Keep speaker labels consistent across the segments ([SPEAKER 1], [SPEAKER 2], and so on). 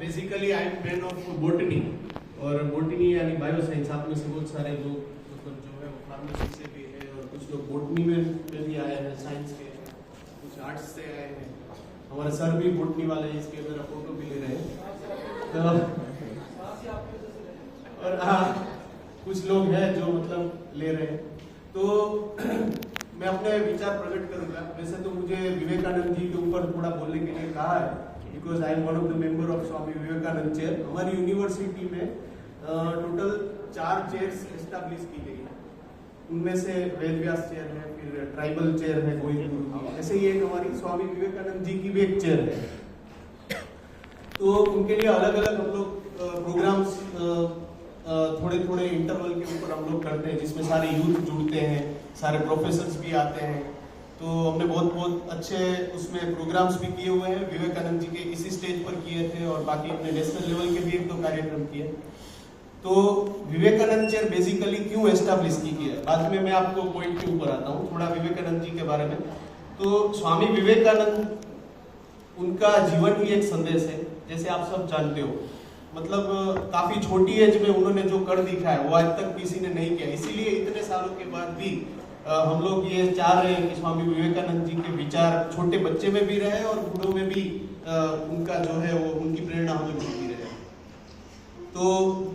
[SPEAKER 1] Basically I am man of botany, और botany यानी bio science. आप में से बहुत सारे लोग मतलब जो है वो फार्मेसी से भी है, और कुछ लोग बोटनी में भी आए हैं, साइंस के, कुछ आर्ट्स से आए हैं। हमारे सर भी बोटनी वाले हैं, इसके मेरा फोटो भी ले रहे हैं। और कुछ लोग हैं जो मतलब ले रहे हैं। तो मैं अपने विचार प्रकट करूंगा। वैसे तो मुझे विवेकानंद जी के ऊपर थोड़ा बोलने के लिए कहा है, because I am one of the member of Swami Vivekananda chair. हमारी यूनिवर्सिटी में टोटल 4 चेयर्स एस्टैब्लिश की गई है। उनमें से वेद व्यास चेयर है, फिर ट्राइबल चेयर है गोविंद गुरु की, ऐसे ही एक हमारी स्वामी विवेकानंद जी की भी एक चेयर है। तो उनके लिए अलग अलग हम लोग प्रोग्राम्स थोड़े थोड़े इंटरवल के ऊपर हम लोग करते हैं, जिसमें सारे यूथ जुड़ते हैं, सारे प्रोफेसर्स भी आते हैं। तो हमने बहुत बहुत अच्छे उसमें प्रोग्राम्स भी किए हुए हैं। विवेकानंद जी के इसी स्टेज पर किए थे, और बाकी अपने नेशनल लेवल के भी एक दो कार्यक्रम किए। तो विवेकानंद चेयर बेसिकली क्यों एस्टैब्लिश की गई है, बाद में मैं आपको पॉइंट के ऊपर आता हूँ, थोड़ा विवेकानंद जी के बारे में। तो स्वामी विवेकानंद, उनका जीवन ही एक संदेश है, जैसे आप सब जानते हो। मतलब काफी छोटी एज में उन्होंने जो कर दिखाया वो आज तक किसी ने नहीं किया। इसीलिए इतने सालों के बाद भी हम लोग ये चाह रहे हैं कि स्वामी विवेकानंद जी के विचार छोटे बच्चे में भी रहे और बूढ़ों में भी उनका जो है वो उनकी प्रेरणा हमें मिलती रहे। तो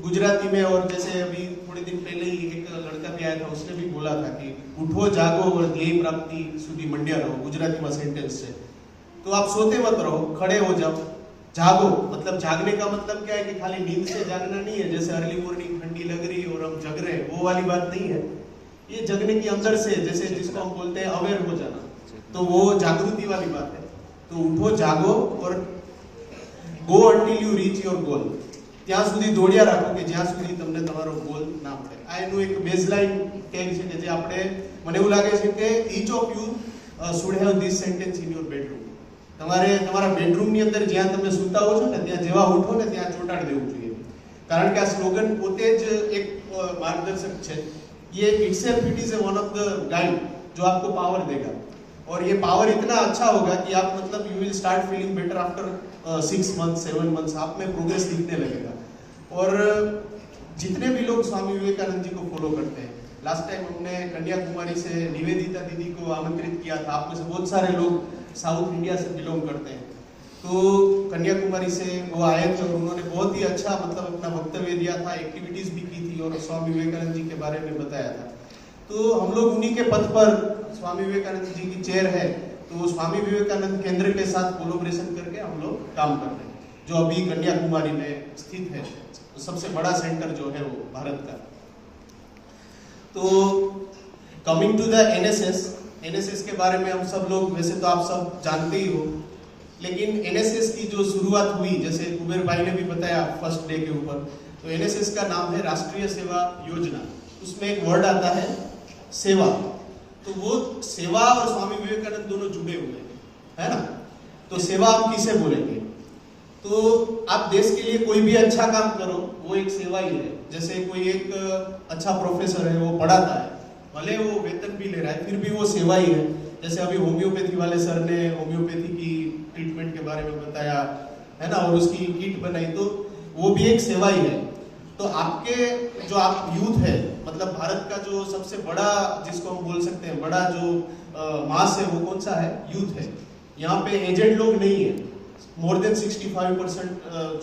[SPEAKER 1] गुजराती में, और जैसे अभी थोड़े दिन पहले ही एक लड़का भी आया था, उसने भी बोला था कि उठो जागो और ध्येय प्राप्ति सुधी मंड्या रहो, गुजराती में सेंटेंस से। तो आप सोते मत रहो, खड़े हो जाओ, जागो। मतलब जागने का मतलब क्या है कि खाली नींद से जागना नहीं है, जैसे अर्ली मॉर्निंग ठंडी लग रही और हम जग रहे हैं, वो वाली बात नहीं है। ये जगने की अंदर से, जैसे जिसको हम बोलते हैं अवेयर हो जाना, तो वो जागृति वाली बात है। तो उठो जागो और go until you reach your goal, ત્યાં સુધી દોડ્યા રાખો કે જ્યાં સુધી તમને તમારો ગોલ ના મળે। આ એનું એક બેઝલાઇન કહે છે કે જે આપણે, મને એવું લાગે છે કે each of you should have this sentence in your bedroom। તમારે તમારા બેડરૂમની અંદર જ્યાં તમે સૂતા હો છો ને, ત્યાં જેવા ઉઠો ને ત્યાં ચોંટાડી દેવું જોઈએ, કારણ કે આ સ્લોગન પોતે જ એક માર્ગદર્શક છે। ये itself it is one of the guide जो आपको पावर देगा, और ये पावर इतना अच्छा होगा कि आप मतलब you will start feeling better after 6 months 7 months, आप में प्रोग्रेस दिखने लगेगा। और जितने भी लोग स्वामी विवेकानंद जी को फॉलो करते हैं, लास्ट टाइम हमने कन्याकुमारी से निवेदिता दीदी को आमंत्रित किया था। आप में से बहुत सारे लोग साउथ इंडिया से बिलोंग करते हैं, तो कन्याकुमारी से वो आए थे और उन्होंने बहुत ही अच्छा मतलब अपना वक्तव्य दिया था, एक्टिविटीज भी की थी और स्वामी विवेकानंद जी के बारे में बताया था। तो हम लोग उन्हीं के पथ पर, स्वामी विवेकानंद जी की चेयर है, तो स्वामी विवेकानंद केंद्र के साथ कोलैबोरेशन करके हम लोग काम कर रहे हैं, जो अभी कन्याकुमारी में स्थित है, सबसे बड़ा सेंटर जो है वो भारत का। तो कमिंग टू द एनएसएस के बारे में हम सब लोग वैसे तो आप सब जानते ही हो, लेकिन एनएसएस की जो शुरुआत हुई, जैसे कुबेर भाई ने भी बताया फर्स्ट डे के ऊपर, तो एनएसएस का नाम है राष्ट्रीय सेवा योजना। उसमें एक वर्ड आता है सेवा, तो वो सेवा और स्वामी विवेकानंद दोनों जुड़े हुए हैं, है ना। तो सेवा आप किसे बोलेंगे, तो आप देश के लिए कोई भी अच्छा काम करो, वो एक सेवा ही है। जैसे कोई एक अच्छा प्रोफेसर है, वो पढ़ाता है, भले वो वेतन भी ले रहा है, फिर भी वो सेवा ही है। जैसे अभी होम्योपैथी वाले सर ने होम्योपैथी की ट्रीटमेंट के बारे में बताया, है ना, और उसकी किट बनाई, तो वो भी एक सेवा ही है। तो आपके जो आप यूथ है, मतलब भारत का जो सबसे बड़ा, जिसको हम बोल सकते हैं बड़ा जो मास है, वो कौन सा है, यूथ है। यहाँ पे एजेड लोग नहीं है, मोर देन 65%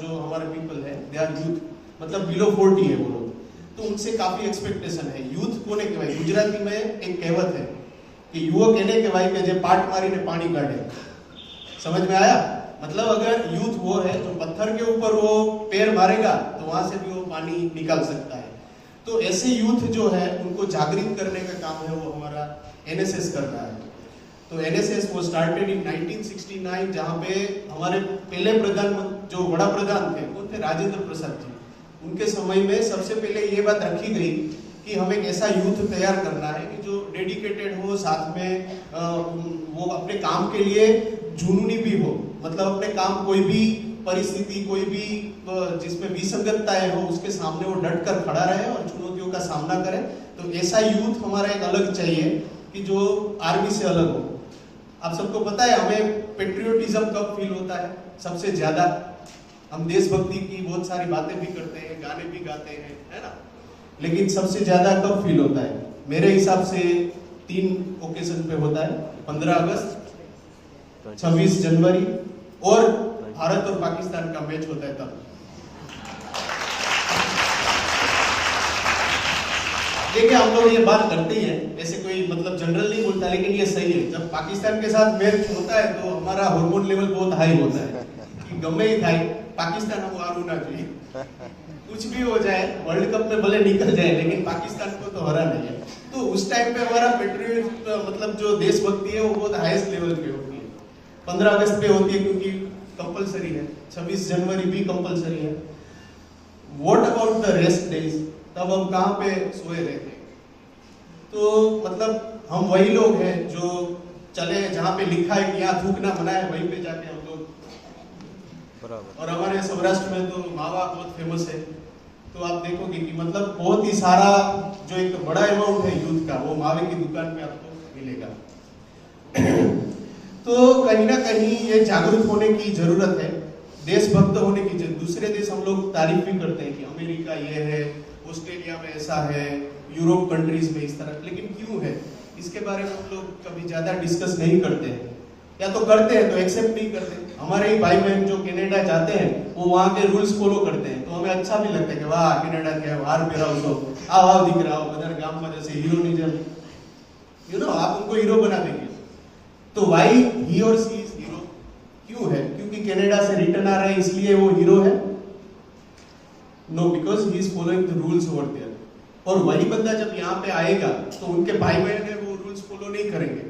[SPEAKER 1] जो हमारे पीपल है दे आर यूथ, मतलब बिलो 40 है वो लोग। तो उनसे काफी एक्सपेक्टेशन है। यूथ कोने कहेवाय, गुजराती में एक कहेवत है कि युवक एने कहेवाय के जे पाट मारीने पानी काढे। समझ में आया? मतलब अगर यूथ वो है जो पत्थर के ऊपर वो पैर मारेगा तो वहां से भी वो पानी निकाल सकता है। तो ऐसे यूथ जो है उनको जागृत करने का काम है वो हमारा एनएसएस कर रहा है। तो एनएसएस वो स्टार्टेड इन 1969, जहाँ पे हमारे पहले प्रधानमंत्री जो बड़ा प्रधान थे वो थे राजेंद्र प्रसाद जी। उनके समय में सबसे पहले ये बात रखी गई कि हमें एक ऐसा यूथ तैयार करना है कि जो डेडिकेटेड हो, साथ में वो अपने काम के लिए जुनूनी भी हो, मतलब अपने काम कोई भी परिस्थिति, कोई भी जिसमें विसंगतताएं हो, उसके सामने वो डट कर खड़ा रहे और चुनौतियों का सामना करे। तो ऐसा यूथ हमारा एक अलग चाहिए कि जो आर्मी से अलग हो। आप सबको पता है हमें पेट्रियोटिज्म कब फील होता है सबसे ज्यादा, हम देशभक्ति की बहुत सारी बातें भी करते हैं, गाने भी गाते हैं, है ना। लेकिन सबसे ज्यादा कब फील होता है? मेरे हिसाब से 3 ओकेजन पे होता है, 15 अगस्त, 26 जनवरी और भारत और पाकिस्तान का मैच होता है तब। देखिए हम लोग ये बात करते ही हैं, ऐसे कोई मतलब जनरल नहीं बोलता, लेकिन ये सही है। जब पाकिस्तान के साथ मैच होता है तो हमारा हार्मोन लेवल बहुत हाई होता है कि गमे ही थाई पाकिस्तान हम हारू ना चाहिए, कुछ भी हो जाए, वर्ल्ड कप में भले निकल जाए लेकिन पाकिस्तान को तो हरा नहीं है। तो उस टाइम पे हमारा पेट्रियट मतलब जो देशभक्ति है वो बहुत हाईएस्ट लेवल पे होती है। 15 अगस्त पे होती है क्योंकि कंपलसरी है, 26 जनवरी भी कंपलसरी है। What about the rest days? तब हम कहाँ पे सोए रहते? तो मतलब हम वही लोग हैं जो चले जहाँ पे लिखा है कि यहाँ थूकना मना है, वहीं पे जाके हम लोग। और हमारे सौराष्ट्र में तो मावा बहुत फेमस है, तो आप देखोगे कि मतलब बहुत ही सारा जो एक बड़ा अमाउंट है यूथ का वो मावे की दुकान पे आपको मिलेगा। तो कहीं ना कहीं ये जागरूक होने की जरूरत है, देशभक्त होने की जरूरत। दूसरे देश हम लोग तारीफ भी करते हैं कि अमेरिका ये है, ऑस्ट्रेलिया में ऐसा है, यूरोप कंट्रीज में इस तरह, लेकिन क्यों है इसके बारे में हम लोग कभी ज्यादा डिस्कस नहीं करते हैं, या तो करते हैं तो एक्सेप्ट नहीं करते। हमारे ही भाई बहन जो कनाडा जाते हैं वो वहाँ के रूल्स फॉलो करते हैं, तो हमें अच्छा भी लगता है कि वाह कनाडा क्या वार पेरा उसको आओ दिख रहा हो बदर गांव में जैसे हीरोनिज्म, यू नो, आप उनको हीरो बना देंगे। तो वाई ही और सी इज हीरो? क्यों है? क्योंकि कनाडा से रिटर्न आ रहा है इसलिए वो हीरो है? No, because he is following the rules over there. और वही बंदा जब यहाँ पे आएगा तो उनके भाई बहन है वो रूल्स फॉलो नहीं करेंगे,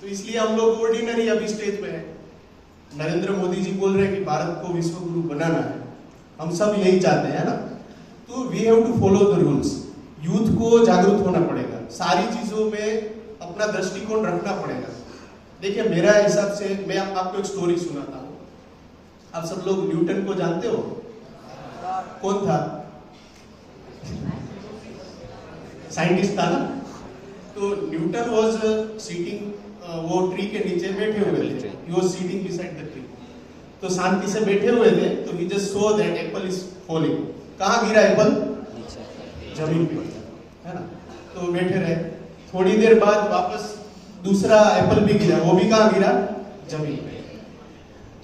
[SPEAKER 1] तो इसलिए हम लोग ऑर्डिनरी अभी स्टेज पे है। नरेंद्र मोदी जी बोल रहे हैं कि भारत को विश्व गुरु बनाना है, हम सब यही चाहते हैं ना। तो we have to follow the rules. Youth को जागरूक होना पड़ेगा, सारी चीजों में अपना दृष्टिकोण रखना पड़ेगा। देखिए मेरा हिसाब से मैं आपको एक स्टोरी सुनाता हूँ। आप सब लोग न्यूटन को जानते हो? कौन था? साइंटिस्ट था ना। तो न्यूटन वाज सिटिंग, वो ट्री के नीचे बैठे हुए थे, he was sitting beside the tree. तो शांति से बैठे हुए थे, तो he just saw that apple is falling. कहाँ गिरा एप्पल? जमीन पे, है ना। तो बैठे रहे, थोड़ी देर बाद वापस दूसरा एप्पल भी गिरा, वो भी कहाँ गिरा? जमीन पे।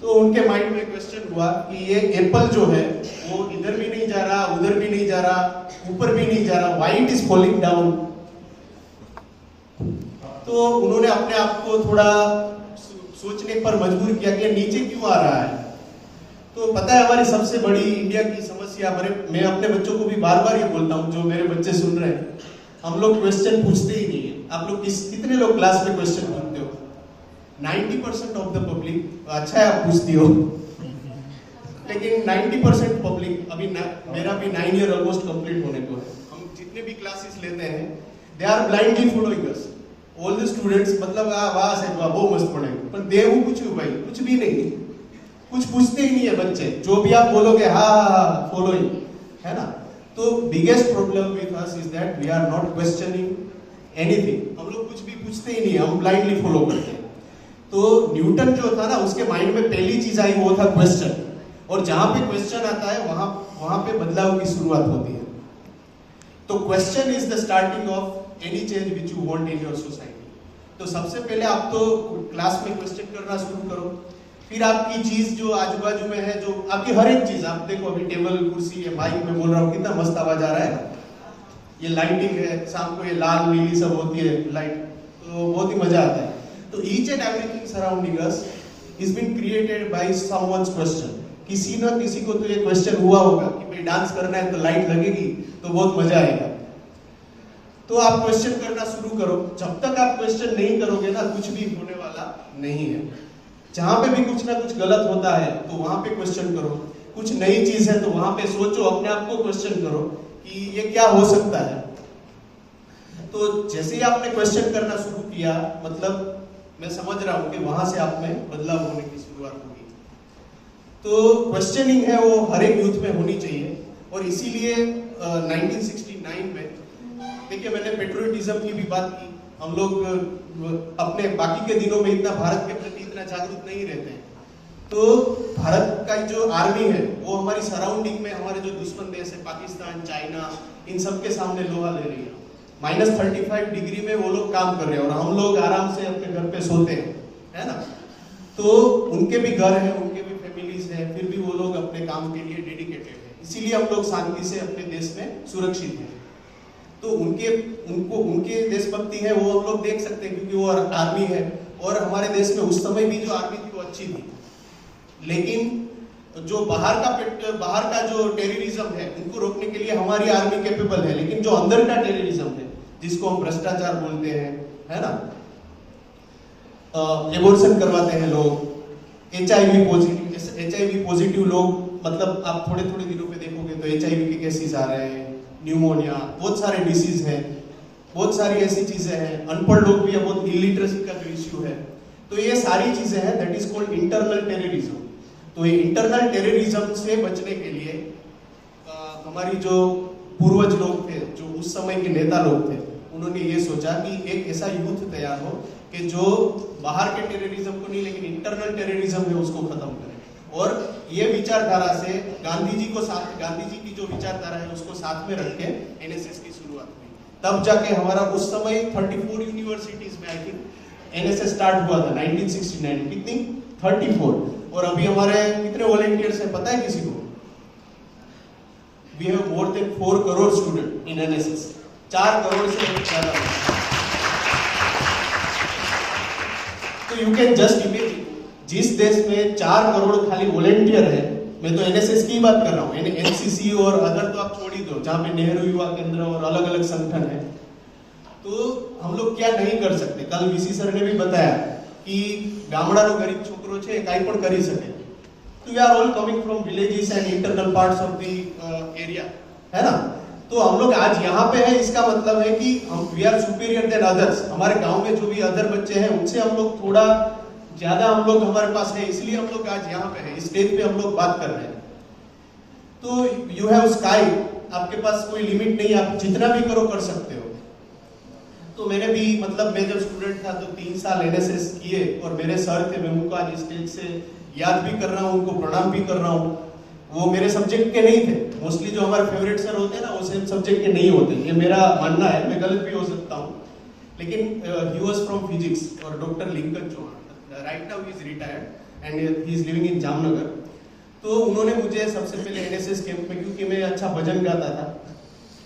[SPEAKER 1] तो उनके माइंड में क्वेश्चन हुआ कि ये एप्पल जो है वो इधर भी नहीं जा रहा, उधर भी नहीं जा रहा, ऊपर भी नहीं जा रहा, why it is falling down. तो उन्होंने अपने आप को थोड़ा सोचने पर मजबूर किया कि नीचे क्यों आ रहा है। तो पता है हमारी सबसे बड़ी इंडिया की समस्या, मैं अपने बच्चों को भी बार बार ये बोलता हूँ, जो मेरे बच्चे सुन रहे हैं, हम लोग क्वेश्चन पूछते ही नहीं है। आप लोग कितने लोग क्लास में क्वेश्चन पूछते हो? 90% ऑफ द पब्लिक, अच्छा है आप पूछती हो, लेकिन 90% पब्लिक, अभी मेरा भी 9 ईयर ऑलमोस्ट कंप्लीट होने को है, हम जितने भी क्लासेस लेते हैं they are blindly following us, all the students. मतलब वाह से वाह बहुत मस्त पढ़े, पर देहू कुछ भाई कुछ भी नहीं, कुछ पूछते ही नहीं है बच्चे। जो भी आप बोलोगे हाँ फॉलोइंग, है ना। तो biggest problem with us is that we are not questioning anything. हम लोग कुछ भी पूछते ही नहीं, हम ब्लाइंडली फॉलो करते हैं। तो न्यूटन जो था ना, उसके माइंड में पहली चीज आई वो था क्वेश्चन, और जहां पे क्वेश्चन आता है वहां पे बदलाव की शुरुआत होती है। तो question is the starting of any change which you want in your society. तो सबसे पहले आप तो क्लास में क्वेश्चन करना शुरू करो, फिर आपकी चीज जो आजू बाजू में है, जो आपकी हर एक चीज, आप देखो अभी टेबल कुर्सी है, माइक में बोल रहा हूँ, कितना मस्त आवाज आ रहा है। ये लाइटिंग है, शाम को ये लाल नीली सब होती है लाइट, तो बहुत ही मजा आता है। तो each and everything surrounding us is been created by someone's question. किसी ना किसी को तो ये क्वेश्चन हुआ होगा कि भाई डांस करना है तो लाइट लगेगी तो बहुत मजा आएगा। तो आप क्वेश्चन करना शुरू करो। जब तक आप क्वेश्चन नहीं करोगे ना, कुछ भी होने वाला नहीं है। जहां पे भी कुछ ना कुछ गलत होता है तो वहां पे क्वेश्चन करो, कुछ नई चीज है तो वहां पे सोचो, अपने आप को क्वेश्चन करो कि ये क्या हो सकता है। तो जैसे ही आपने क्वेश्चन करना शुरू किया, मतलब मैं समझ रहा हूं कि वहां से आप में बदलाव होने की शुरुआत होगी। तो क्वेश्चनिंग है वो हर एक यूथ में होनी चाहिए। और इसीलिए 1969 में, देखिए मैंने पेट्रियटिज्म की भी बात की। हम लोग अपने बाकी के दिनों में इतना भारत के प्रति इतना जागरूक नहीं रहते हैं। तो भारत का जो आर्मी है वो हमारी सराउंडिंग में हमारे जो दुश्मन देश है पाकिस्तान, चाइना, इन सब के सामने लोहा ले रही है। -35 डिग्री में वो लोग काम कर रहे हैं और हम लोग आराम से अपने घर पे सोते हैं, है ना। तो उनके भी घर है, उनके भी फैमिलीज है, फिर भी वो लोग अपने काम के लिए डेडिकेटेड है। इसीलिए हम लोग शांति से अपने देश में सुरक्षित हैं। तो उनके देशभक्ति है वो हम लोग देख सकते हैं, क्योंकि वो आर्मी है। और हमारे देश में उस समय भी जो आर्मी थी वो अच्छी थी, लेकिन जो बाहर का जो टेररिज्म है उनको रोकने के लिए हमारी आर्मी कैपेबल है, लेकिन जो अंदर का टेररिज्म है जिसको हम भ्रष्टाचार बोलते हैं, है ना, एबॉर्शन करवाते हैं लोग, HIV पॉजिटिव लोग, मतलब आप थोड़े दिनों पे देखोगे तो HIV के केसेस आ रहे हैं, न्यूमोनिया, बहुत सारे डिसीज हैं, बहुत सारी ऐसी चीजें हैं। अनपढ़ लोग भी है, बहुत इलिटरेसी का जो इश्यू है। तो ये सारी चीजें हैं, that is called internal terrorism. तो ये इंटरनल टेररिज्म से बचने के लिए हमारी जो पूर्वज लोग थे, जो उस समय के नेता लोग थे, उन्होंने ये सोचा कि एक ऐसा यूथ तैयार हो कि जो बाहर के टेररिज्म को नहीं, लेकिन इंटरनल टेररिज्म है उसको खत्म करे। और ये विचारधारा से गांधी जी की जो विचारधारा है उसको साथ में रख के एनएसएस की शुरुआत हुई। तब जाके हमारा उस समय 34 यूनिवर्सिटीज में आई थिंक एनएसएस स्टार्ट हुआ था 1969। कितनी? 34। और अभी हमारे कितने वॉलंटियर्स हैं पता है किसी को? We have more than 4 crore student in NSS. 4 crore से ज्यादा। तो यू कैन जस्ट इमेजिन, जिस देश में 4 करोड़ खाली वॉलंटियर है, मैं तो एनएसएस की बात कर रहा हूँ, एनसीसी और अदर तो आप छोड़ ही दो, जहाँ पे नेहरू युवा केंद्र और अलग अलग संगठन है, तो हम लोग क्या नहीं कर सकते। कल वीसी सर ने भी बताया कि ગામડાનો ગરીબ છોકરો છે કાઈ પણ કરી શકે। तो we are all coming from villages and internal parts of the area, है ना। तो हम लोग आज यहाँ पे है, इसका मतलब है कि हम we are superior than others. हमारे गांव में जो भी अदर बच्चे हैं उनसे हम लोग थोड़ा ज्यादा हम लोग हमारे पास है, इसलिए हम लोग आज यहाँ पे है, इस स्टेज पे हम लोग बात कर रहे हैं। तो यू हैव स्काई, आपके पास कोई लिमिट नहीं, आप जितना भी करो कर सकते हो। तो मैंने भी मतलब मैं जब स्टूडेंट था तो 3 साल एनएसएस किए, और मेरे सर थे, मैं उनको आज स्टेज से याद भी कर रहा हूँ, उनको प्रणाम भी कर रहा हूँ। वो मेरे सब्जेक्ट के नहीं थे, मोस्टली जो हमारे फेवरेट सर होते हैं ना वो सेम सब्जेक्ट के नहीं होते, ये मेरा मानना है, मैं गलत भी हो सकता हूँ। लेकिन ही वाज फ्रॉम फिजिक्स, और doctor Lincoln Chauhan, right now he is retired and he is living in Jamnagar. तो उन्होंने मुझे सबसे पहले एनएसएस कैंप में, क्योंकि मैं अच्छा भजन गाता था,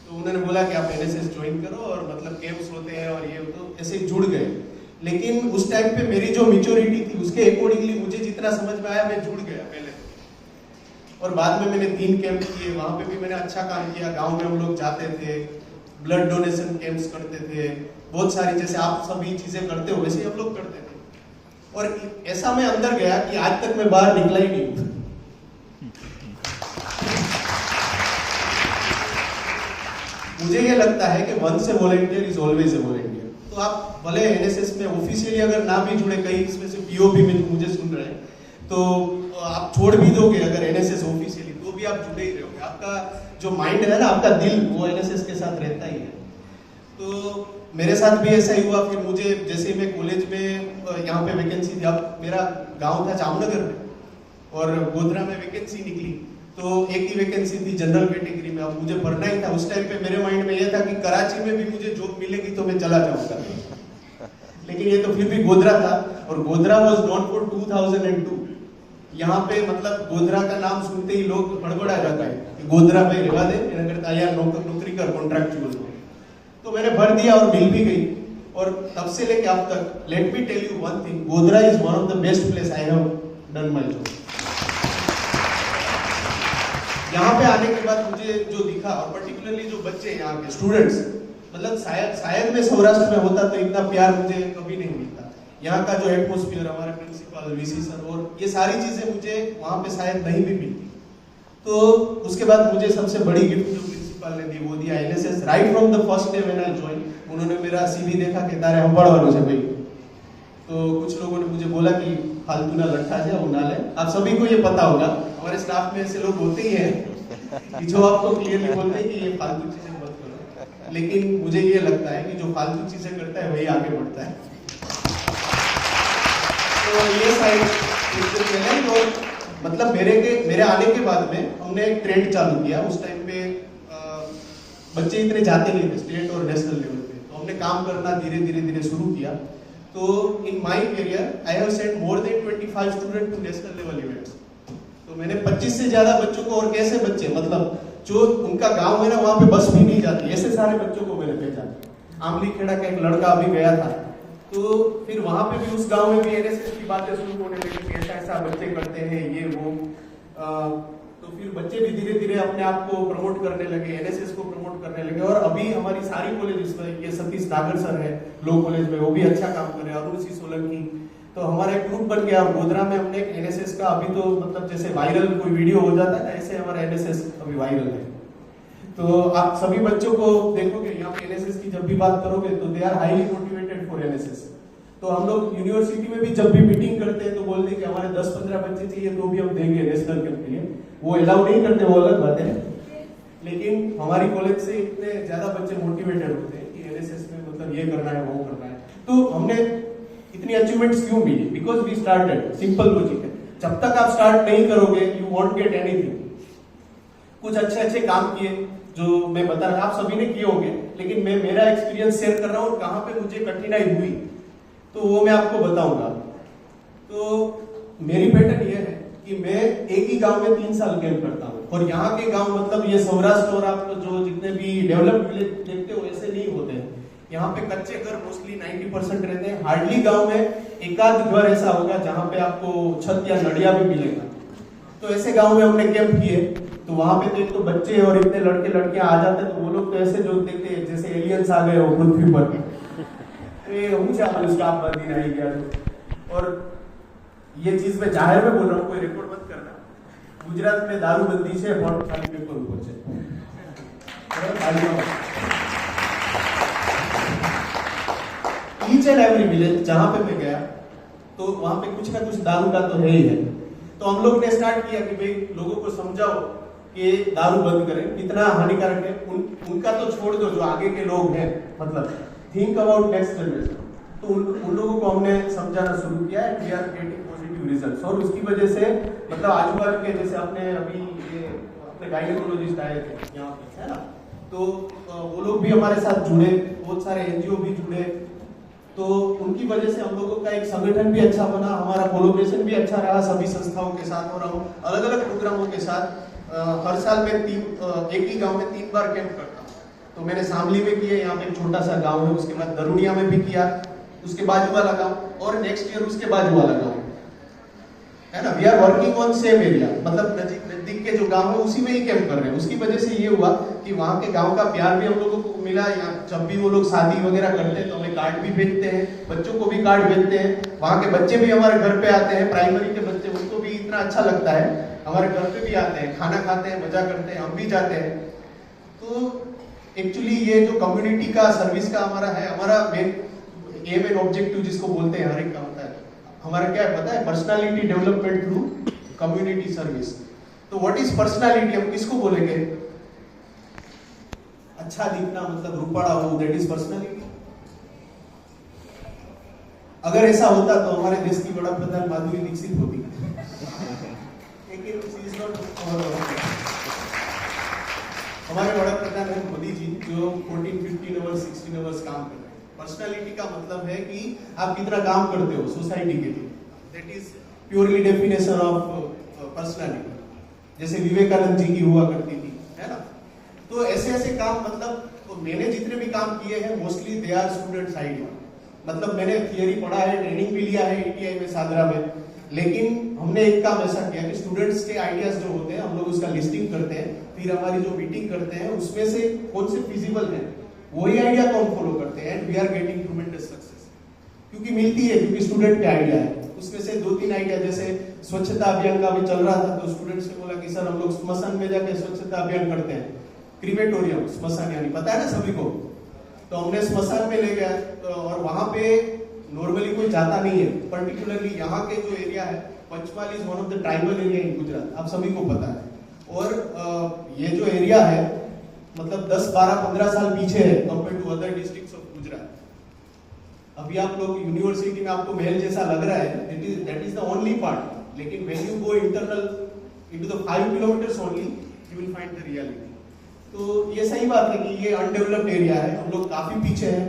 [SPEAKER 1] तो उन्होंने बोला कि आप एनएसएस ज्वाइन करो, और मतलब कैंप्स होते हैं और ये, तो ऐसे जुड़ गए। लेकिन उस टाइम पे मेरी जो मैच्योरिटी थी उसके अकॉर्डिंगली मुझे जितना समझ में आया मैं जुड़ गया पहले। और बाद में मैंने 3 कैंप किए, वहां पे भी मैंने अच्छा काम किया। गांव में हम लोग जाते थे, ब्लड डोनेशन कैंप्स करते थे, बहुत सारी, जैसे आप सभी चीजें करते हो वैसे हम लोग करते थे। और ऐसा मैं अंदर गया कि आज तक मैं बाहर निकला ही नहीं हूँ। मुझे ये लगता है कि once a volunteer is always a volunteer. तो आप भले एनएसएस में ऑफिशियली अगर ना भी जुड़े, कई इसमें से पीओबी में मुझे सुन रहे हैं, तो आप छोड़ भी दोगे अगर एनएसएस ऑफिशियली, तो भी आप जुड़े ही रहोगे। आपका जो माइंड है ना, आपका दिल, वो एनएसएस के साथ रहता ही है। तो मेरे साथ भी ऐसा ही हुआ। फिर मुझे, जैसे मैं कॉलेज में यहाँ पे वैकेंसी थी, अब मेरा गाँव था जामनगर में, और गोधरा में वैकेंसी निकली, तो एक ही वैकेंसी थी जनरल कैटेगरी में, अब मुझे भरना ही था। उस टाइम पे मेरे माइंड में ये था कि कराची में भी मुझे जॉब मिलेगी तो मैं चला जाऊंगा, लेकिन ये तो फिर भी गोधरा था, और गोधरा वाज नॉन फॉर 2002। यहाँ पे मतलब गोधरा का नाम सुनते ही लोग हड़बड़ा जाता है, गोधरा में रहवा दे, मैंने कहता यार नौकरी कर कॉन्ट्रैक्चुअल। तो मैंने भर दिया और मिल भी गई, और तब से लेके अब तक, let me tell you one thing, Godhra is one of the best place I have done my job. यहाँ पे आने के बाद मुझे जो दिखा, और पर्टिकुलरली जो बच्चे यहाँ के स्टूडेंट्स, मतलब शायद मैं सौराष्ट्र में होता तो इतना प्यार मुझे कभी नहीं मिलता। यहाँ का जो एटमॉस्फेयर, हमारे प्रिंसिपल, वीसी सर, और ये सारी चीजें मुझे वहाँ पे शायद नहीं भी मिलती। तो उसके बाद मुझे सबसे बड़ी गिफ्ट जो प्रिंसिपल ने दी वो दिया NSS. Right from the first day when I join, उन्होंने मेरा सीवी देखा कि तारे हंबाड़वानो छे भाई। तो कुछ लोगों ने मुझे बोला कि फालतू ना लट्ठा है वो ना ले। आप सभी को ये पता होगा, हमारे स्टाफ में ऐसे लोग होते ही हैं कि जो आपको क्लियरली बोलते हैं कि ये फालतू चीजें मत करो, लेकिन मुझे ये लगता है कि जो फालतू चीजें करता है वही आगे बढ़ता है। तो ये साइड, और मतलब मेरे आने के बाद में हमने एक ट्रेंड चालू किया। उस टाइम पे बच्चे इतने जाते नहीं थे स्टेट और नेशनल लेवल पे, तो हमने काम करना धीरे धीरे शुरू किया। तो in my career I have sent more than 25 student to national level events. तो मैंने 25 से ज्यादा बच्चों को, और कैसे बच्चे मतलब जो उनका गांव है ना वहाँ पे बस भी नहीं जाती, ऐसे सारे बच्चों को मैंने भेजा। आमली खेड़ा का एक लड़का अभी गया था, तो फिर वहां पे भी उस गांव में भी एनएसएस की बातें शुरू होने लगी कि ऐसा ऐसा बच्चे करते हैं ये वो। तो फिर बच्चे भी धीरे धीरे अपने आप को प्रमोट करने लगे, एनएसएस को प्रमोट करने लगे। और अभी हमारी सारी कॉलेज में, ये सतीश नागर सर है लॉ कॉलेज में, वो भी अच्छा काम कर रहे हैं, अरुण सी सोलंकी। तो हमारा एक ग्रुप बन गया। गोधरा में हमने एनएसएस का अभी तो मतलब जैसे वायरल कोई वीडियो हो जाता है ना, ऐसे हमारा एनएसएस अभी वायरल है। तो आप सभी बच्चों को देखोगे यहाँ पे एनएसएस की जब भी बात करोगे तो they are highly motivated for NSS. तो हम लोग यूनिवर्सिटी में भी जब भी मीटिंग करते हैं तो बोलते हैं कि हमारे 10-15 बच्चे चाहिए तो भी हम देंगे नेशनल कैंप के लिए। वो अलाउ नहीं करते, वो अलग बात है, लेकिन हमारी कॉलेज से इतने ज्यादा बच्चे मोटिवेटेड होते हैं कि एनएसएस में मतलब ये करना है वो करना है। तो हमने इतनी अचीवमेंट्स क्यों मिली? Because we started. Simple logic है, जब तक आप स्टार्ट नहीं करोगे यू वॉन्ट गेट एनीथिंग। कुछ अच्छे अच्छे काम किए जो मैं बता रहा, आप सभी ने किए होंगे, लेकिन मैं मेरा एक्सपीरियंस शेयर कर रहा हूँ कहाँ पे मुझे कठिनाई हुई, तो वो मैं आपको बताऊंगा। तो मेरी पैटर्न ये है कि मैं एक ही गांव में 3 साल कैंप करता हूँ। और यहाँ के गांव मतलब ये सौराष्ट्र और आप जो जितने भी डेवलप्ड विलेज देखते हो ऐसे नहीं होते हैं। यहाँ पे कच्चे घर मोस्टली 90% रहते हैं। हार्डली गांव में एकाध घर ऐसा होगा जहाँ पे आपको छत या नड़िया भी मिलेगा। तो ऐसे गांव में हमने कैंप किए। तो वहां पे तो एक तो बच्चे और इतने लड़के लड़कियां आ जाते, तो वो लोग तो ऐसे जो देखते हैं जैसे एलियंस आ गए हो पृथ्वी पर। स्टाफ बंदी नहीं गया। और ये चीज मैं जाहिर में बोल रहा हूँ, कोई रिकॉर्ड मत करना। गुजरात में दारूबंदी છે પણ ખાલી પેપર ઉપર છે। ईच एंड एवरी विलेज जहां पे मैं गया तो वहां पे कुछ ना कुछ दारू का तो है ही है। तो हम लोग ने स्टार्ट किया कि भाई लोगों को समझाओ कि दारू बंद करें, कितना हानिकारक है। उनका तो छोड़ दो, जो आगे के लोग हैं, मतलब थिंक अबाउट नेक्स्ट जनरेशन। तो उन लोगों को हमने समझाना शुरू किया and we are getting positive results. और उसकी वजह से मतलब आजू बाजू के, जैसे आपने अभी ये अपने गायनेकोलॉजिस्ट आए थे यहाँ पे, है ना, तो वो लोग भी हमारे साथ जुड़े, बहुत सारे एनजीओ भी जुड़े। तो उनकी वजह से हम लोगों का एक संगठन भी अच्छा बना, हमारा कोलैबोरेशन भी अच्छा रहा सभी संस्थाओं के साथ। और हम अलग अलग प्रोग्रामों के साथ हर साल में एक ही गांव में 3 बार कैंप करता हूँ। तो मैंने शामली में किया, यहाँ पे एक छोटा सा गांव है, उसके बाद दरुनिया में भी किया, उसके बाजू वाला गांव, और नेक्स्ट ईयर उसके बाजू वाला गांव, है ना। We are working on same area, मतलब नजदीक के जो गांव है उसी में ही कैंप कर रहे हैं। उसकी वजह से ये हुआ कि वहाँ के गांव का प्यार भी हम लोगों को मिला। या जब भी वो लोग शादी वगैरह करते हैं तो हमें कार्ड भी भेजते हैं, बच्चों को भी कार्ड भेजते हैं। वहाँ के बच्चे भी हमारे घर पे आते हैं, प्राइमरी के बच्चे, उनको भी इतना अच्छा लगता है, हमारे घर पे भी आते हैं, खाना खाते हैं, मजा करते हैं, हम भी जाते हैं। तो एक्चुअली ये जो कम्युनिटी का सर्विस का हमारा है, हमारा मेन एम एंड ऑब्जेक्टिव जिसको बोलते हैं हर एक का होता है, हमारा क्या है पता है? Personality development through community service. तो व्हाट इज पर्सनालिटी? हम किसको बोलेंगे? अच्छा दिखना, मतलब रूपाड़ा हो, दैट इज पर्सनालिटी। अगर ऐसा होता तो हमारे देश की बड़ा प्रधान माधुरी दीक्षित होती, लेकिन हमारे बड़ा प्रधान है मोदी जी, जो 14-15 आवर्स 16 आवर्स काम कर रहे हैं। पर्सनालिटी का मतलब है कि आप कितना काम करते हो सोसाइटी के लिए, that is purely definition of personality. जैसे विवेकानंद जी की हुआ करती थी, है ना। तो ऐसे ऐसे काम, मतलब तो मैंने जितने भी काम किए हैं mostly they are students idea. मतलब मैंने थियरी पढ़ा है, ट्रेनिंग भी लिया है ITI में, सागरा में, लेकिन हमने एक काम ऐसा किया कि स्टूडेंट्स के आइडियाज जो होते हैं हम लोग उसका लिस्टिंग करते हैं, फिर हमारी जो मीटिंग करते हैं उसमें से कौन से फिजिबल है वही आइडिया को हम फॉलो करते हैं and we are getting tremendous success. क्योंकि मिलती है, क्योंकि स्टूडेंट का आइडिया है। उसमें से 2-3 आइडिया, जैसे स्वच्छता अभियान का भी चल रहा था, तो स्टूडेंट्स ने बोला कि सर हम लोग स्मशान में जाके स्वच्छता अभियान करते हैं। क्रीमेटोरियम, स्मशान यानी पता है ना सभी को। तो हमने स्मशान में ले गया और वहां पे नॉर्मली कोई जाता नहीं है। पर्टिकुलरली यहाँ के जो एरिया है, Panchmahal is one of the tribal area in Gujarat, आप सभी को पता है। और ये जो एरिया है मतलब 10, 12, 15 साल पीछे है compare to other districts of Gujarat. अभी आप लोग यूनिवर्सिटी में आपको महल जैसा लग रहा है, that is the only part. लेकिन when you go internal into the 5 kilometers only, you will find the reality. तो ये सही बात है कि ये अनडेवलप्ड एरिया है, हम लोग काफी पीछे हैं,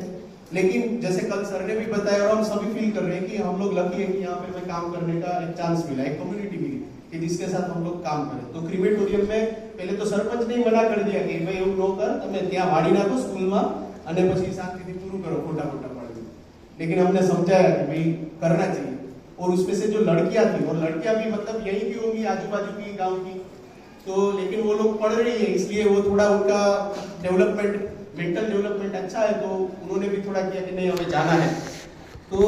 [SPEAKER 1] लेकिन जैसे कल सर ने भी बताया और हम सभी फील कर रहे हैं कि हम लोग लकी हैं कि यहाँ पे हमें काम करने का एक चांस मिला, एक कम्युनिटी मिली कि जिसके साथ हम लोग काम करें। तो क्रिमेटोरियम में पहले तो सरपंच ने मना कर दिया कि भाई એવું ન કર, તમે ત્યાં વાડી નાખો સ્કૂલમાં અને પછી શાંતિથી પૂરું કરો ખોટા ખોટા પાડી, लेकिन हमने समझाया कि भाई करना चाहिए। और उसमें से जो लड़कियां थी, और लड़कियां भी मतलब यहीं की होंगी, आजू बाजू की गांव की, तो लेकिन वो लोग पढ़ रही है, इसलिए वो थोड़ा उनका डेवलपमेंट, मेंटल डेवलपमेंट अच्छा है, तो उन्होंने भी थोड़ा किया कि नहीं हमें जाना है। तो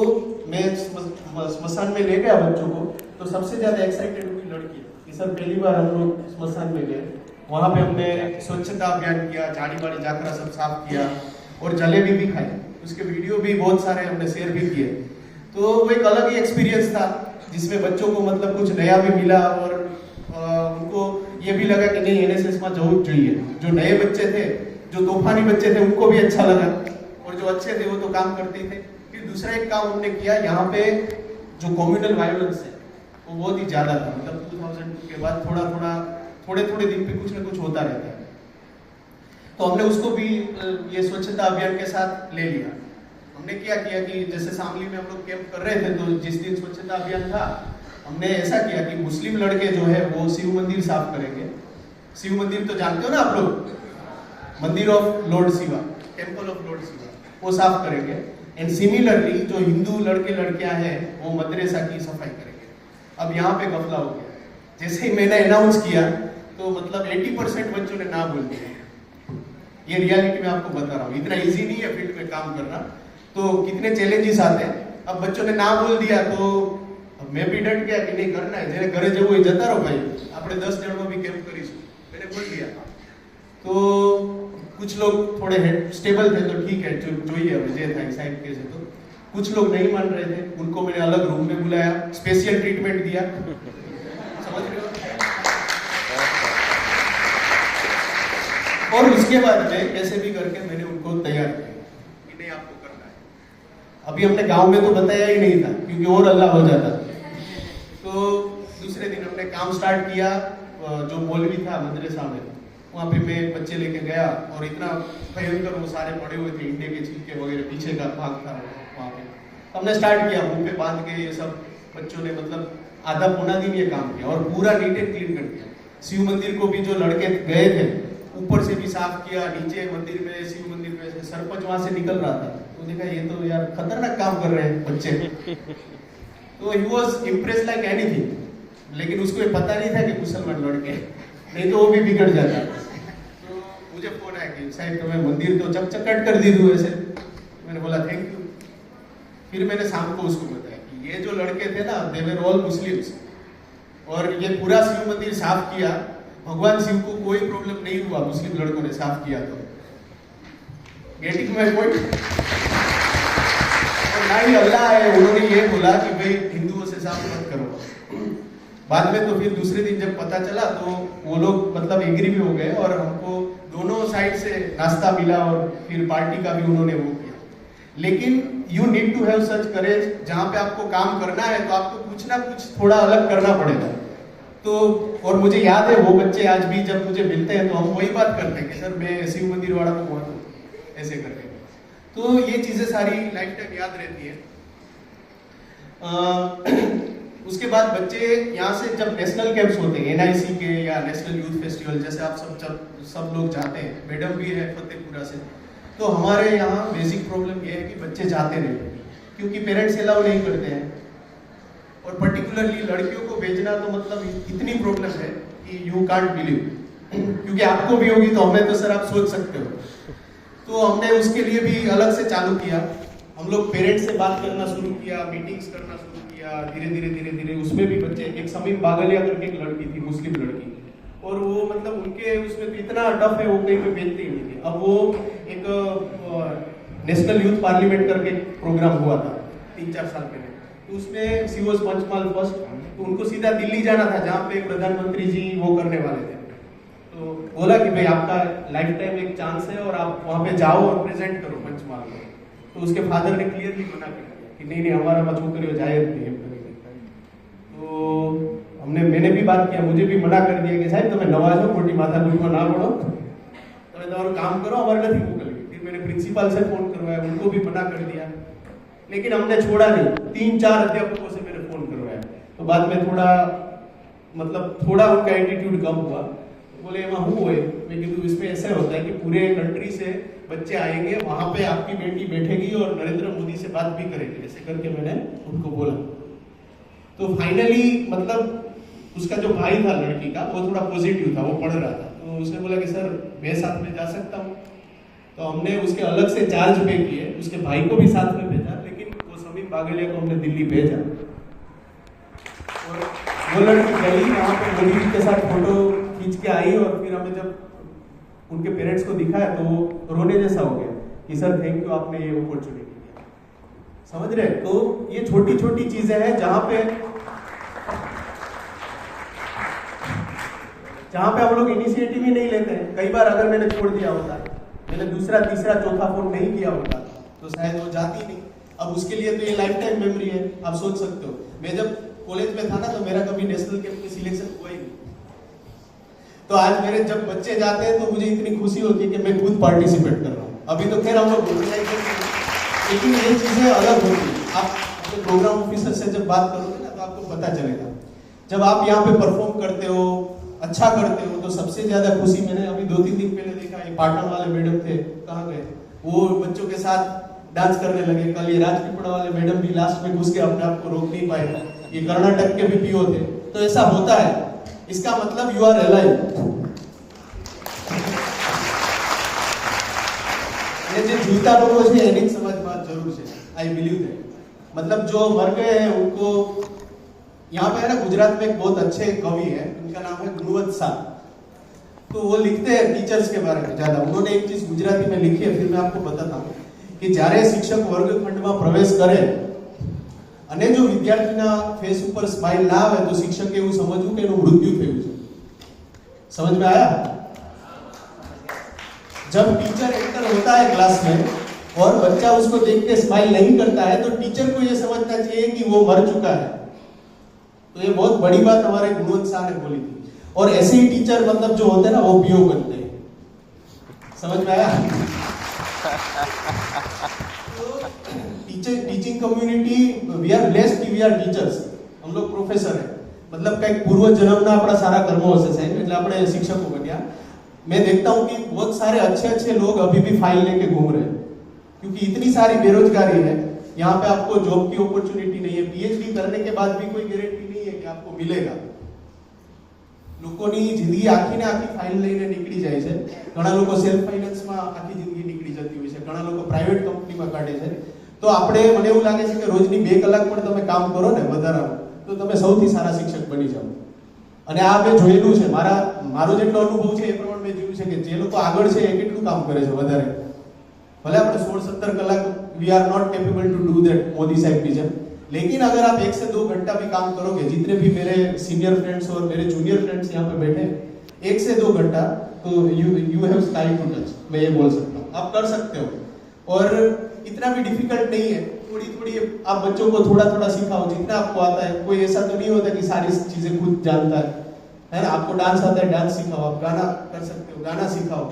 [SPEAKER 1] मैं स्मशान में ले गया बच्चों को, तो सबसे ज्यादा एक्साइटेड हुई लड़की कि सर पहली बार हम लोग स्मशान में गए, वहां पे हमने स्वच्छता अभियान किया, झाड़ी बाड़ी जाकरा सब साफ किया और जलेबी भी खाई, उसके वीडियो भी बहुत सारे हमने शेयर भी किए। तो वो एक अलग ही एक्सपीरियंस था जिसमें बच्चों को मतलब कुछ नया भी मिला और उनको ये भी लगा कि नहीं एनएसएस में जरूर चाहिए। जो नए बच्चे थे, जो तूफानी बच्चे थे, उनको भी अच्छा लगा, और जो अच्छे थे वो तो काम करते थे। फिर दूसरा एक काम हमने किया, यहाँ पे जो कम्युनल वायलेंस है वो बहुत ही ज्यादा था, मतलब 2002 के बाद थोड़े थोड़े दिन पे कुछ ना कुछ होता रहता है, तो हमने उसको भी ये स्वच्छता अभियान के साथ ले लिया। हमने क्या किया कि जैसे शामली में हम लोग कैंप कर रहे थे, तो जिस दिन स्वच्छता अभियान था हमने ऐसा किया कि मुस्लिम लड़के जो है वो शिव मंदिर साफ करेंगे। शिव मंदिर तो जानते हो ना आप लोग, मंदिर of Lord Shiva, temple of Lord Shiva, वो साफ करेंगे। एंड सिमिलरली जो हिंदू लड़के लड़कियां हैं वो मदरसा की सफाई करेंगे। अब यहाँ पे गफला हो गया, जैसे ही मैंने अनाउंस किया तो मतलब 80% बच्चों ने ना बोल दिया। ये रियलिटी में आपको बता रहा हूँ, इतना इजी नहीं है फील्ड में काम करना, तो कितने चैलेंजेस आते हैं। अब बच्चों ने ना बोल दिया तो मैं भी डट गया कि नहीं करना है, जेने घरे जવું હોય જતા રહો ભાઈ, આપણે 10 જણનો भी कैंप करीશું, मैंने बोल दिया। तो कुछ लोग थोड़े स्टेबल थे तो ठीक है, જોઈએ હવે જે થાય સાઈડ કેસ है। तो कुछ लोग नहीं मान रहे थे, उनको मैंने अलग रूम में बुलाया, स्पेशल ट्रीटमेंट दिया, समझ रहे हो। और उसके बाद में कैसे भी करके मैंने उनको तैयार किया कि नहीं आपको करना है। अभी हमने गांव में तो बताया ही नहीं था क्योंकि और अल्लाह हो जाता। तो दूसरे दिन हमने काम स्टार्ट किया, जो मौलवी था मदरसा में, वहाँ पे मैं बच्चे लेके गया और इतना भयंकर वो सारे पड़े हुए थे, इंडे के छिलके वगैरह, पीछे का भाग था वहाँ पे। हमने स्टार्ट किया, मुंह पे बांध के ये सब बच्चों ने मतलब आधा पौना दिन ये काम किया और पूरा नीट एंड क्लीन कर दिया। शिव मंदिर को भी जो लड़के गए थे ऊपर से भी साफ किया, नीचे मंदिर में, शिव मंदिर में। सरपंच वहां से निकल रहा था तो देखा ये तो यार खतरनाक काम कर रहे हैं बच्चे। तो he was impress like anything, लेकिन उसको ये पता नहीं था कि मुसलमान लड़के, नहीं तो वो भी बिगड़ जाता। तो मुझे फोन आया कि साहब तुम्हें मंदिर तो चकचकाट कर दी तू ऐसे। मैंने बोला थैंक यू। फिर मैंने शाम को उसको बताया कि ये जो लड़के थे ना, दे वर ऑल मुस्लिम्स, और ये पूरा शिव मंदिर साफ किया, भगवान शिव को कोई प्रॉब्लम नहीं हुआ, मुस्लिम लड़कों ने साफ किया तो। Getting my point. और ना ही अल्लाह है, उन्होंने ये बोला कि भाई हिंदुओं से साफ मत करो। बाद में तो फिर दूसरे दिन जब पता चला तो वो लोग मतलब एग्री भी हो गए और हमको दोनों साइड से नाश्ता मिला और फिर पार्टी का भी उन्होंने वो किया। लेकिन you need to have such courage, जहाँ पे आपको काम करना है तो आपको कुछ ना कुछ थोड़ा अलग करना पड़ेगा। तो और मुझे याद है वो बच्चे आज भी जब मुझे मिलते हैं तो हम वही बात करते हैं कि सर मैं शिव मंदिर वाला को बहुत हूँ, ऐसे करके। तो ये चीजें सारी लाइफ टाइम याद रहती है। उसके बाद बच्चे यहाँ से जब नेशनल कैंप्स होते हैं एनआईसी के या नेशनल यूथ फेस्टिवल, जैसे आप सब लोग जाते हैं, मैडम भी है फतेहपुरा से, तो हमारे यहाँ बेसिक प्रॉब्लम ये है कि बच्चे जाते नहीं क्योंकि पेरेंट्स अलाउ नहीं करते हैं, और पर्टिकुलरली लड़कियों को भेजना तो मतलब इतनी प्रॉब्लम है कि यू कांट बिलीव, क्योंकि आपको भी होगी तो हमें तो सर आप सोच सकते हो। तो हमने उसके लिए भी अलग से चालू किया, हम लोग पेरेंट्स से बात करना शुरू किया, मीटिंग्स करना शुरू किया, धीरे धीरे उसमें भी बच्चे, एक समीम बागलिया करके एक लड़की थी, मुस्लिम लड़की, और वो मतलब उनके उसमें तो इतना टफ है, वो कहीं पे भेजते ही नहीं थे। अब वो एक नेशनल यूथ पार्लियामेंट करके प्रोग्राम हुआ था 3-4 साल पहले, तो उसमें शी वाज पंचमहाल फर्स्ट, तो उनको सीधा दिल्ली जाना था जहाँ पे प्रधानमंत्री जी वो करने वाले थे। तो बोला कि भाई आपका लाइफ टाइम एक चांस है और आप वहाँ पे जाओ और प्रेजेंट करो पंचमहाल में। तो उसके फादर ने क्लियरली मना कर दिया कि नहीं हमारा छोकरी जाहिर नहीं है। तो मैंने भी बात किया, मुझे भी मना कर दिया कि साहब તમે નવા છો, ખોટી માથાકૂટમાં ના પડો, તમે તમારું काम करो, हमारे नहीं मोकलवी। फिर मैंने प्रिंसिपल से फोन करवाया, उनको भी मना कर दिया, लेकिन हमने छोड़ा नहीं। 3-4 अध्यापकों से मैंने फोन करवाया, तो बाद में थोड़ा उनका एटीट्यूड कम हुआ। बोले वहाँ हुए, मैं कीधु इसमें ऐसा होता है कि पूरे कंट्री से बच्चे आएंगे, वहां पे आपकी बेटी बैठेगी और नरेंद्र मोदी से बात भी करेगी, ऐसे करके मैंने उनको बोला। तो फाइनली उसका जो भाई था लड़की का, वो थोड़ा पॉजिटिव था, वो पढ़ रहा था, तो उसने बोला कि सर मैं साथ में जा सकता हूँ। तो हमने उसके अलग से चार्ज पे किए, उसके भाई को भी साथ में भेजा, लेकिन वो समीम बागलिया को हमने दिल्ली भेजा। और वो लड़की गई वहाँ पे मोदी जी के साथ फोटो खींच के आई, और फिर हमें जब उनके पेरेंट्स को दिखाया तो वो रोने जैसा हो गया कि सर थैंक यू, आपने ये अपॉर्चुनिटी दिया। समझ रहे? तो ये छोटी छोटी चीजें हैं जहां पे हम लोग इनिशिएटिव ही नहीं लेते हैं। कई बार अगर मैंने छोड़ दिया होता, मैंने दूसरा तीसरा चौथा फोन नहीं किया होता, तो शायद वो जाती नहीं। अब उसके लिए तो ये लाइफ टाइम मेमोरी है। आप सोच सकते हो, मैं जब कॉलेज में था ना, तो मेरा कभी नेशनल कैंप में सिलेक्शन हुआ ही नहीं। तो आज मेरे जब बच्चे जाते हैं तो मुझे इतनी खुशी होती है कि मैं खुद पार्टिसिपेट कर रहा हूँ। अभी तो खैर हम लोग, लेकिन ये चीजें अलग होती है। आप अपने प्रोग्राम ऑफिसर से जब बात करोगे ना, तो आपको पता चलेगा। जब आप यहाँ पे परफॉर्म करते हो, अच्छा करते हो, तो सबसे ज्यादा खुशी मैंने अभी 2-3 दिन पहले देखा। ये पाटन वाले मैडम थे, कहाँ गए, वो बच्चों के साथ डांस करने लगे। कल ये राजपीपला वाले मैडम भी लास्ट में घुस के अपने आप को रोक नहीं पाए। ये कर्नाटक के भी पीओ थे। तो ऐसा होता है, इसका मतलब यू आर अलाइव। ये जो जीवता लोगों से एनिक समझ बात जरूर है, आई बिलीव दैट। मतलब जो मर गए हैं उनको, यहाँ पे है ना गुजरात में एक बहुत अच्छे कवि है, उनका नाम है गुणवंत शाह। तो वो लिखते हैं टीचर्स के बारे में ज्यादा। उन्होंने एक चीज गुजराती में लिखी है, फिर मैं आपको बताता हूँ कि જ્યારે શિક્ષક વર્ગખંડમાં પ્રવેશ કરે અને જો વિદ્યાર્થીના ફેસ ઉપર સ્માઇલ ના આવે, તો શિક્ષકે એવું સમજવું કે એનું મૃત્યુ થયું છે। समझ में आया? जब टीचर एंटर होता है क्लास में और बच्चा उसको देख के स्माइल नहीं करता है, तो टीचर को ये समझना चाहिए कि वो मर चुका है। तो ये बहुत बड़ी बात हमारे गुणवंत शाह ने बोली थी। और ऐसे ही टीचर मतलब जो होते हैं ना, वो पीओ बनते हैं। समझ में आया? Teaching community, we are blessed कि वी आर टीचर्स। हम लोग प्रोफेसर है, मतलब कई पूर्व जन्मना अपना सारा कर्मों से साहब, એટલે આપણે શિક્ષકો બન્યા। मैं देखता हूँ कि बहुत सारे अच्छे लोग अभी भी फाइल लेके घूम रहे हैं, क्योंकि इतनी सारी बेरोजगारी है। यहाँ पे आपको जॉब की अपॉर्चुनिटी नहीं है। पीएचडी करने के बाद भी कोई गारंटी नहीं है कि आपको मिलेगा। લોકોની જિંદગી આખી ને આખી ફાઇલ લઈને નીકળી જાય છે। ઘણા લોકો સેલ્ફ ફાઇનાન્સમાં આખી જિંદગી નીકળી જતી હોય છે, ઘણા લોકો પ્રાઇવેટ કંપનીમાં કાઢે છે। તો આપણે, મને એવું લાગે છે કે રોજની 2 કલાક પણ તમે કામ કરો ને વધારાનું, તો તમે સૌથી સારા શિક્ષક બની જાઓ। અને આ મેં જોયેલું છે, મારો જેટલો અનુભવ છે એ પ્રમાણે મેં જોયું છે કે જે લોકો આગળ છે એ કેટલું કામ કરે છે વધારે। ભલે આપણે 16-17 કલાક, we are not capable to do that Modi साहब की जब, लेकिन अगर आप 1 से 2 घंटा भी काम करोगे, जितने भी मेरे सीनियर फ्रेंड्स और मेरे जूनियर फ्रेंड्स यहाँ पे बैठे, 1 से 2 घंटा, तो you have sky to touch, मैं ये बोल सकता हूँ। आप कर सकते हो, और इतना भी डिफिकल्ट नहीं है। थोड़ी आप बच्चों को थोड़ा सिखाओ, जितना आपको आता है। कोई ऐसा तो नहीं होता कि सारी चीजें खुद जानता है ना? आपको डांस आता है, डांस सिखाओ। आप गाना कर सकते हो, गाना सिखाओ।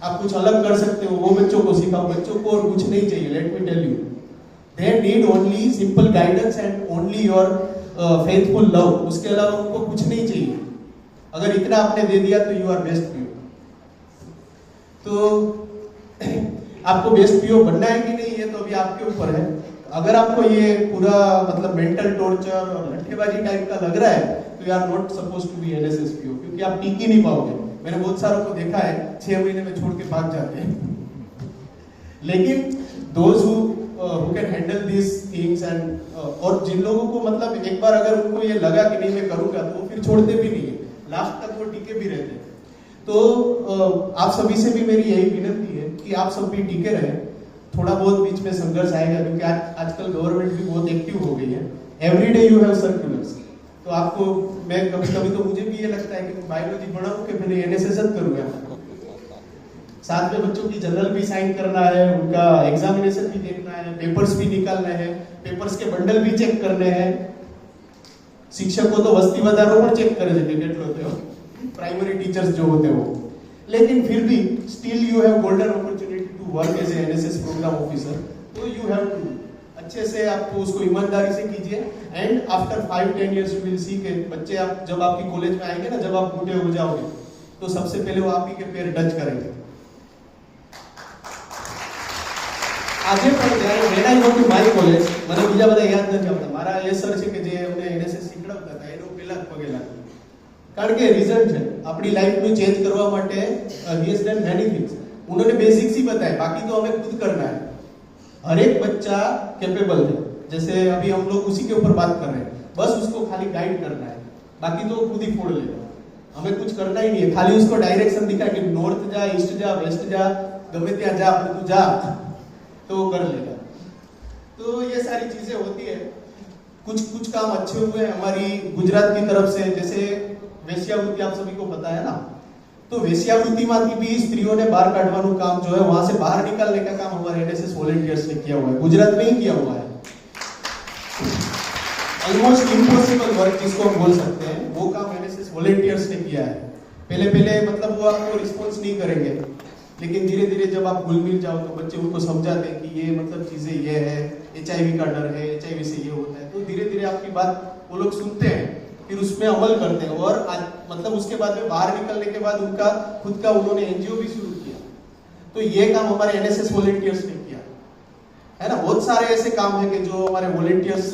[SPEAKER 1] आप कुछ अलग कर सकते हो, वो बच्चों को सिखाओ। बच्चों को और कुछ नहीं चाहिए, let me tell you, they need only simple guidance and only your faithful love। उसके अलावा उनको कुछ नहीं चाहिए। अगर इतना आपने दे दिया तो यू आर बेस्ट पीओ। तो आपको बेस्ट पीओ बनना है कि नहीं, ये तो अभी आपके ऊपर है। अगर आपको ये पूरा मतलब मेंटल टॉर्चर और लट्ठेबाजी टाइप का लग रहा है, तो you are not suppose to be NSS PO, क्योंकि आप टिक ही नहीं पाओगे। मैंने बहुत सारों को देखा है 6 महीने में छोड़ के भाग जाते हैं। लेकिन those who can handle these things and और जिन लोगों को मतलब एक बार अगर उनको ये लगा कि नहीं मैं करूंगा, तो फिर छोड़ते भी नहीं है, लास्ट तक वो टिके भी रहते हैं। तो आप सभी से भी मेरी यही विनती है कि आप सब भी टिके रहे। थोड़ा बहुत बीच में संघर्ष आएगा, क्योंकि आजकल गवर्नमेंट भी बहुत एक्टिव हो गई है। Every day you have circulars. तो आपको, मैं कभी तो मुझे भी ये लगता है कि बायोलॉजी पढ़ाऊं कि मैंने एनएसएस करूंगा। साथ में बच्चों की जनरल भी साइन करना है, उनका एग्जामिनेशन भी देखना है, पेपर्स भी निकालना है, पेपर्स के बंडल भी चेक करने हैं। શિક્ષકો તો વસ્તી વધારો પણ ચેક કરે છે કે કેટલો થયો, પ્રાઇમરી ટીચર્સ जो होते हैं वो, लेकिन फिर भी still you have golden opportunity to work as a NSS program officer, तो यू हैव टू अच्छे से आपको उसको ईमानदारी से कीजिए। And after 5-10 years you will see के बच्चे आप जब आपकी कॉलेज में आएंगे ना, जब आप बूढ़े हो जाओगे तो सबसे पहले वो आप ही के पैर टच करेंगे। આજે પણ જ્યારે when I go to my college, મને બીજા બધા યાદ નથી આવતા, મારા એ સર છે કે જે અમને એનએસએસ શીખડાવતા હતા એનો પહેલા પગે લાગ્યો, કારણ કે રીઝન છે આપણી લાઈફનું ચેન્જ કરવા માટે he has done many things, उन्होंने बेसिक्स ही बताए, बाकी तो हमें खुद करना है। हर एक बच्चा कैपेबल है, जैसे अभी हम लोग उसी के ऊपर बात कर रहे हैं, बस उसको खाली गाइड करना है, बाकी तो खुद ही फोड़ लेगा, हमें कुछ करना ही नहीं है, खाली उसको डायरेक्शन दिखा कि नॉर्थ जा, ईस्ट जा, वेस्ट जा, गमे ત્યાં जा, तू जा तो वो कर लेगा। तो ये सारी चीजें होती है। कुछ काम अच्छे हुए हमारी गुजरात की तरफ से, जैसे वेश्यावृत्ति आप सभी को पता है ना, तो वेश्यावृत्ति में भी स्त्रियों ने बाहर काटવાનું काम जो है वहां से बाहर निकालने का काम हमारे एनएसएस वॉलंटियर्स ने किया हुआ है, गुजरात में ही किया हुआ है। ऑलमोस्ट इम्पॉसिबल वर्क जिसको हम बोल सकते हैं, वो काम एनएसएस वॉलंटियर्स ने किया है। पहले मतलब वो आपको रिस्पॉन्स नहीं करेंगे, लेकिन धीरे धीरे जब आप घुल मिल जाओ तो बच्चे उनको समझाते हैं कि ये मतलब चीजें ये है, HIV का डर है, HIV से ये होता है, तो धीरे धीरे आपकी बात वो लोग सुनते हैं, फिर उसमें अमल करते हैं। और मतलब उसके बाद में बाहर निकलने के बाद उनका खुद का उन्होंने एनजीओ भी शुरू किया। तो ये काम हमारे एनएसएस वॉलंटियर्स ने किया है ना। बहुत सारे ऐसे काम है कि जो हमारे वॉलंटियर्स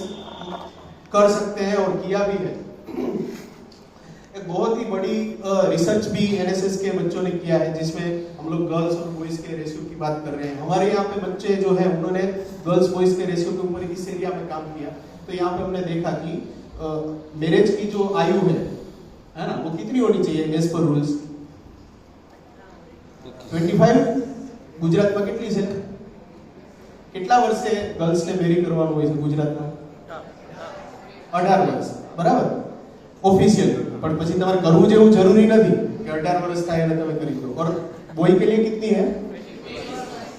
[SPEAKER 1] कर सकते हैं और किया भी है। एक बहुत ही बड़ी रिसर्च भी एनएसएस के बच्चों ने किया है, जिसमें हम लोग गर्ल्स और बॉयज के रेशियो की बात कर रहे हैं। हमारे यहाँ पे बच्चे जो है उन्होंने गर्ल्स बॉयज के रेशियो के ऊपर इस एरिया में काम किया। तो यहाँ पे हमने देखा कि मैरिज की जो आयु है ना, वो कितनी होनी चाहिए एज पर रूल्स? 25। गुजरात में कितनी છે? કેટલા વર્ષે ગર્લ્સ ને મેરી કરવાનું હોય છે ગુજરાતમાં? 18 વર્ષ, બરાબર, ઓફિશિયલી। પણ પછી તમારે કરવું જેવું જરૂરી નથી કે 18 વર્ષ થાય એટલે તમે કરી દો। और बॉय के लिए कितनी है?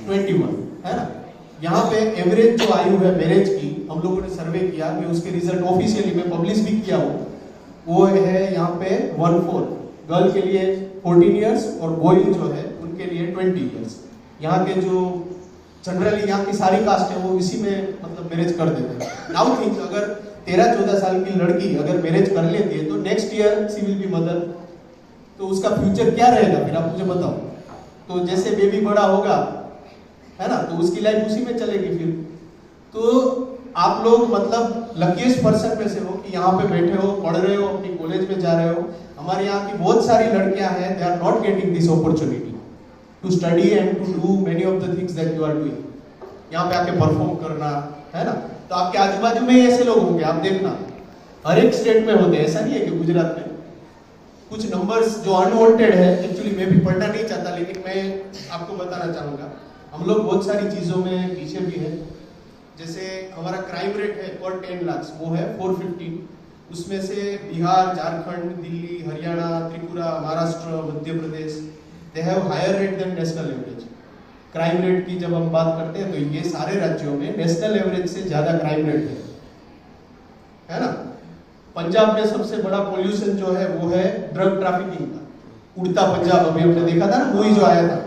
[SPEAKER 1] 21, है ना। यहाँ पे एवरेज जो आयु है मैरिज की, हम लोगों ने सर्वे किया, मैं उसके रिजल्ट ऑफिशियली में पब्लिश भी किया हूँ, वो है यहाँ पे 14 गर्ल के लिए 14 इयर्स और बॉय जो है उनके लिए 20 इयर्स। यहाँ के जो जनरली यहाँ की सारी कास्ट है वो इसी में मतलब मैरिज कर देते हैं। नाउ थिंक, अगर 13-14 साल की लड़की अगर मैरिज कर लेती है तो next year she will be mother, तो उसका फ्यूचर क्या रहेगा फिर आप मुझे बताओ। तो जैसे बेबी बड़ा होगा है ना, तो उसकी लाइफ उसी में चलेगी फिर। तो आप लोग मतलब लकीएस्ट पर्सन में से हो कि यहाँ पे बैठे हो, पढ़ रहे हो, अपनी कॉलेज में जा रहे हो। हमारे यहाँ की बहुत सारी लड़कियां हैं, they are not getting this opportunity to study and to do many of the things that you are doing. यहाँ पे आके परफॉर्म करना है ना। तो आपके आजू बाजू में ही ऐसे लोग होंगे, आप देखना, हर एक स्टेट में होते हैं। ऐसा नहीं है कि गुजरात में कुछ नंबर्स जो अनवांटेड है, एक्चुअली मैं भी पढ़ना नहीं चाहता, लेकिन मैं आपको बताना चाहूंगा। हम लोग बहुत सारी चीजों में पीछे भी है। जैसे हमारा क्राइम रेट है पर 10 लाख वो है 415, उसमें से Bihar, Jharkhand, Delhi, Haryana, Tripura, Maharashtra, Madhya Pradesh, they have higher rate than national average. Crime rate की जब हम बात करते हैं तो ये सारे राज्यों में नेशनल एवरेज से ज्यादा क्राइम रेट है ना। पंजाब में सबसे बड़ा पोल्यूशन जो है वो है ड्रग ट्रैफिकिंग का। उड़ता पंजाब अभी हमने देखा था ना, मूवी जो आया था,